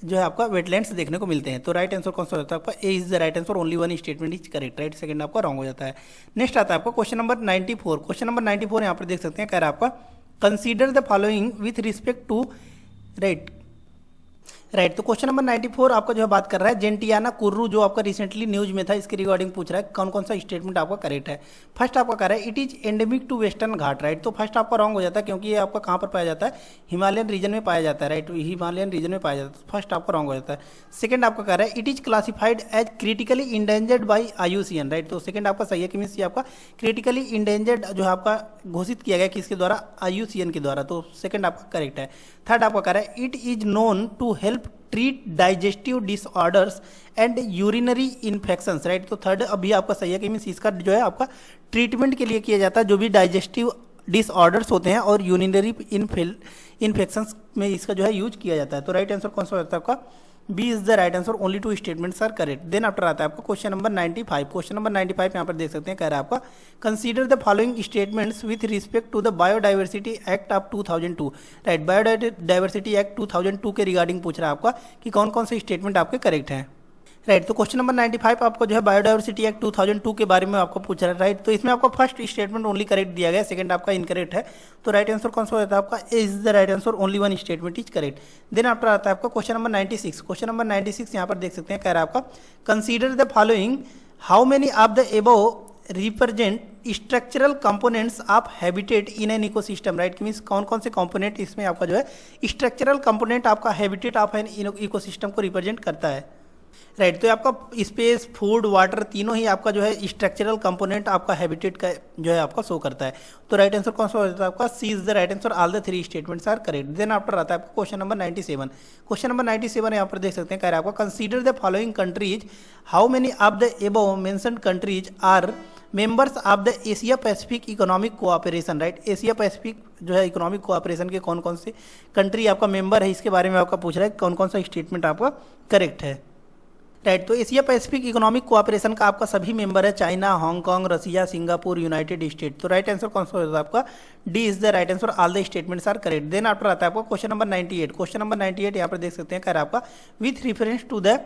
जो है आपका वेटलैंड्स देखने को मिलते हैं। तो राइट आंसर कौन सा होता है आपका, A is the right answer, only one statement is correct, right. Second आपका रॉन्ग हो जाता है। नेक्स्ट आता है आपका क्वेश्चन नंबर 94। क्वेश्चन नंबर 94 यहाँ पर देख सकते हैं, कह रहा है आपका consider the following with respect to, right. तो क्वेश्चन नंबर 94 आपका जो है बात कर रहा है जेंटियाना कुर्रू, जो आपका रिसेंटली न्यूज में था, इसके रिगार्डिंग पूछ रहा है कौन कौन सा स्टेटमेंट आपका करेक्ट है। फर्स्ट आपका कह रहा है it is endemic to Western Ghat, right. तो फर्स्ट आपका रॉन्ग हो जाता है, क्योंकि ये आपका कहाँ पर पाया जाता है, हिमालयन रीजन में पाया जाता है, राइट। हिमालयन रीजन में पाया जाता है, फर्स्ट आपका रॉन्ग हो जाता है। सेकंड आपका कह रहा है it is classified as critically endangered by IUCN, right. तो सेकंड आपका सही है, कि मीन्स ये आपका क्रिटिकली इंडेंजर्ड जो है आपका घोषित किया गया किसके द्वारा, IUCN के द्वारा। तो सेकंड आपका करेक्ट है। थर्ड आपका कह रहा है it is known to help treat digestive disorders and urinary infections, right. तो थर्ड अभी आपका सही है, कि मीन्स इसका जो है आपका ट्रीटमेंट के लिए किया जाता है, जो भी डाइजेस्टिव डिसऑर्डर्स होते हैं और यूरिनरी इन्फेक्शंस में इसका जो है यूज किया जाता है। तो राइट आंसर कौन सा होता है आपका, B is the right answer, only 2 statements are correct. Then after आता है आपका क्वेश्चन नंबर 95। क्वेश्चन नंबर 95 यहाँ पर देख सकते हैं, कह रहा है आपका consider the following statements with respect to the Biodiversity Act of 2002, right. Biodiversity Act 2002 के रिगार्डिंग पूछ रहा है आपका कि कौन कौन से स्टेटमेंट आपके करेक्ट हैं, राइट। तो क्वेश्चन नंबर 95 आपको जो है बायोडाइवर्सिटी एक्ट 2002 के बारे में आपको पूछ रहा है, राइट। तो इसमें आपका फर्स्ट स्टेटमेंट ओनली करेक्ट दिया गया, सेकंड आपका इनकरेक्ट है। तो राइट आंसर कौन सा हो जाता है आपका, is the right answer, only one statement is correct. Then after आता है आपका क्वेश्चन नंबर 96। क्वेश्चन नंबर 96 यहाँ पर देख सकते हैं, कह रहा है आपका consider the following, how many of the above represent structural components of habitat in an ecosystem, right. Means कौन कौन से कंपोनेंट इसमें आपका जो है स्ट्रक्चरल कंपोनेंट आपका हैबिटेट ऑफ एन इकोसिस्टम को रिप्रेजेंट करता है, राइट। तो आपका स्पेस, फूड, वाटर तीनों ही आपका जो है स्ट्रक्चरल कंपोनेंट आपका हैबिटेट का जो है आपका शो करता है। तो राइट आंसर कौन सा हो जाता है आपका, C is the right answer, all the three statements are correct. Then after आता है आपका क्वेश्चन नंबर 97। क्वेश्चन नंबर 97 यहाँ पर देख सकते हैं, कह रहा है आपका consider the following countries, how many of the above mentioned countries are members of the Asia Pacific Economic Cooperation, right. Asia Pacific जो है इकोनॉमिक कोऑपरेशन के कौन कौन से कंट्री आपका मेंबर है, इसके बारे में आपका पूछ रहा है, कौन कौन सा स्टेटमेंट आपका करेक्ट है, राइट। तो एशिया पैसिफिक इकोनॉमिक कोऑपरेशन का आपका सभी मेंबर है, China, Hong Kong, Russia, Singapore, United State. तो राइट आंसर कौन सा होता है आपका, D is the right answer, all the statements are correct. Then after आता है आपका क्वेश्चन नंबर 98। क्वेश्चन नंबर 98 यहाँ पर देख सकते हैं, कह रहा है आपका with reference to the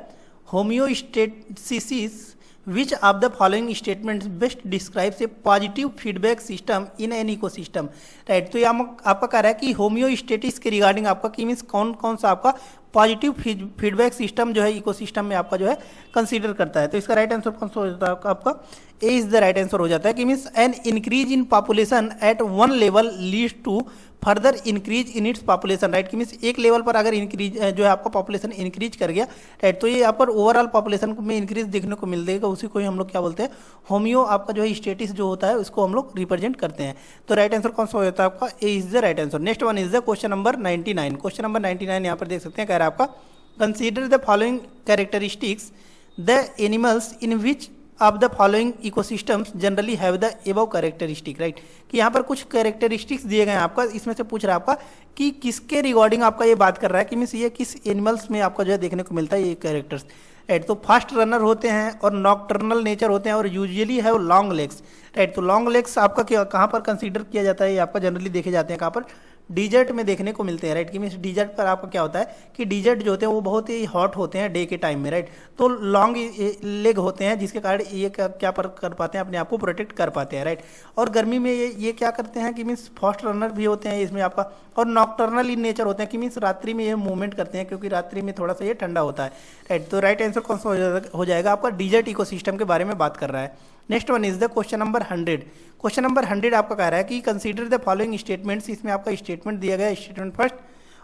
homeostasis which of the following statements best describes a positive feedback system in an ecosystem, right. तो ये आपका कह रहा है कि होम्योस्टेटिस के रिगार्डिंग आपका की मीन्स कौन कौन सा आपका पॉजिटिव फीडबैक सिस्टम जो है इकोसिस्टम में आपका जो है कंसीडर करता है। तो इसका राइट आंसर कौन सा हो जाता है आपका, A is the right answer हो जाता है कि means an increase in population at one level leads to further increase in its population, right. कि मीन्स एक लेवल पर अगर इंक्रीज जो है आपका पॉपुलेशन इंक्रीज कर गया, राइट, तो ये यहाँ पर ओवरऑल पॉपुलेशन में इंक्रीज देखने को मिल देगा, उसी को ही हम लोग क्या बोलते हैं, होम्यो आपका जो है स्टेटिस जो होता है उसको हम लोग रिप्रेजेंट करते हैं। तो राइट आंसर कौन सा हो जाता है आपका, A is the right answer. Next one is the question number 99। Question number 99 यहाँ पर देख सकते हैं, कह रहा है आपका consider the following characteristics the animals in which of the following ecosystems generally have the above characteristic, right. कि यहाँ पर कुछ कैरेक्टरिस्टिक्स दिए गए हैं आपका, इसमें से पूछ रहा है आपका कि किसके रिगार्डिंग आपका ये बात कर रहा है, कि मीन्स ये किस एनिमल्स में आपका जो है देखने को मिलता है ये कैरेक्टर्स, राइट। तो फास्ट रनर होते हैं और नॉकटर्नल नेचर होते हैं और usually have long legs, right. तो लॉन्ग लेग्स आपका कहाँ पर कंसीडर किया जाता है, ये आपका जनरली देखे जाते हैं कहाँ पर, डिजर्ट में देखने को मिलते हैं, राइट। कि मीन्स डिजर्ट पर आपका क्या होता है कि डिजर्ट जो होते हैं वो बहुत ही हॉट होते हैं डे के टाइम में, राइट। तो लॉन्ग लेग होते हैं जिसके कारण ये क्या कर पाते हैं, अपने आप को प्रोटेक्ट कर पाते हैं, राइट। और गर्मी में ये क्या करते हैं कि मीन्स फास्ट रनर भी होते हैं इसमें आपका, और नॉकटर्नल इन नेचर होते हैं कि मीन्स रात्रि में ये मूवमेंट करते हैं क्योंकि रात्रि में थोड़ा सा ये ठंडा होता है, राइट। तो राइट आंसर कौन सा हो जाएगा आपका, डिजर्ट इकोसिस्टम के बारे में बात कर रहा है। Next one is the question number 100। Question number 100 आपका कह रहा है कि कंसीडर द फॉलोइंग स्टेटमेंट्स, इसमें आपका स्टेटमेंट दिया गया है, स्टेटमेंट फर्स्ट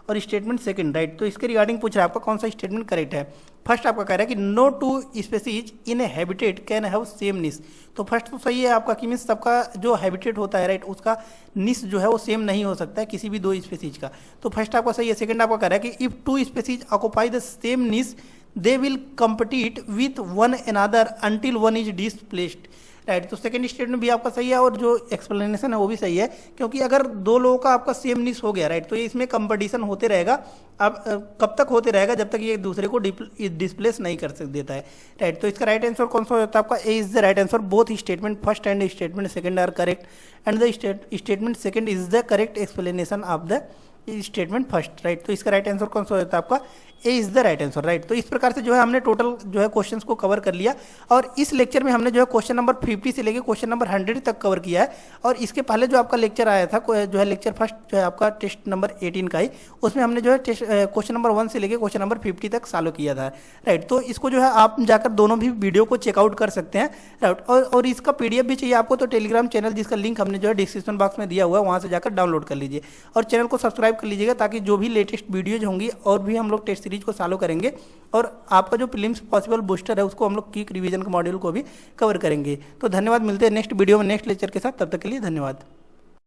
और स्टेटमेंट सेकंड, राइट। तो इसके रिगार्डिंग पूछ रहा है आपका कौन सा स्टेटमेंट करेक्ट है। फर्स्ट आपका कह रहा है कि no two species in a habitat can have same niche. तो फर्स्ट तो सही है आपका कि मीन्स सबका जो हैबिटेट होता है, राइट, उसका निस जो है वो सेम नहीं हो सकता है किसी भी दो स्पेसीज का। तो फर्स्ट आपका सही है। सेकंड आपका कह रहा है कि if two species occupy the same niche they will compete with one another until one is displaced, right. तो सेकंड स्टेटमेंट भी आपका सही है और जो एक्सप्लेनेशन है वो भी सही है, क्योंकि अगर दो लोगों का आपका सेम निस हो गया, राइट, तो ये इसमें कंपटीशन होते रहेगा। अब कब तक होते रहेगा, जब तक ये एक दूसरे को डिस्प्लेस नहीं कर देता है, राइट। तो इसका राइट आंसर कौन सा हो जाता है आपका, A is the right answer. Both statement first and statement second are correct and the statement second is the correct explanation of the statement first, right. तो इसका राइट आंसर कौन सा हो जाता है आपका, A is the right answer, right. तो इस प्रकार से जो है हमने टोटल जो है क्वेश्चंस को कवर कर लिया, और इस लेक्चर में हमने जो है क्वेश्चन नंबर 50 से लेकर क्वेश्चन नंबर 100 तक कवर किया है। और इसके पहले जो आपका लेक्चर आया था जो है लेक्चर फर्स्ट जो है आपका टेस्ट नंबर 18 का ही, उसमें हमने जो है क्वेश्चन नंबर 1 से लेकर क्वेश्चन नंबर 50 तक सॉल्व किया था, राइट। तो इसको जो है आप जाकर दोनों भी वीडियो को चेकआउट कर सकते हैं, राइट। और इसका PDF भी चाहिए आपको तो टेलीग्राम चैनल जिसका लिंक हमने जो है डिस्क्रिप्शन बॉक्स में दिया हुआ है, वहाँ से जाकर डाउनलोड कर लीजिए और चैनल को सब्सक्राइब कर लीजिएगा, ताकि जो भी लेटेस्ट वीडियोज होंगी और भी हम लोग टेस्ट सीरीज को सॉल्व करेंगे, और आपका जो प्रीलिम्स पॉसिबल बूस्टर है उसको हम लोग क्विक रिवीजन के मॉड्यूल को भी कवर करेंगे। तो धन्यवाद, मिलते हैं नेक्स्ट वीडियो में नेक्स्ट लेक्चर के साथ, तब तक के लिए धन्यवाद।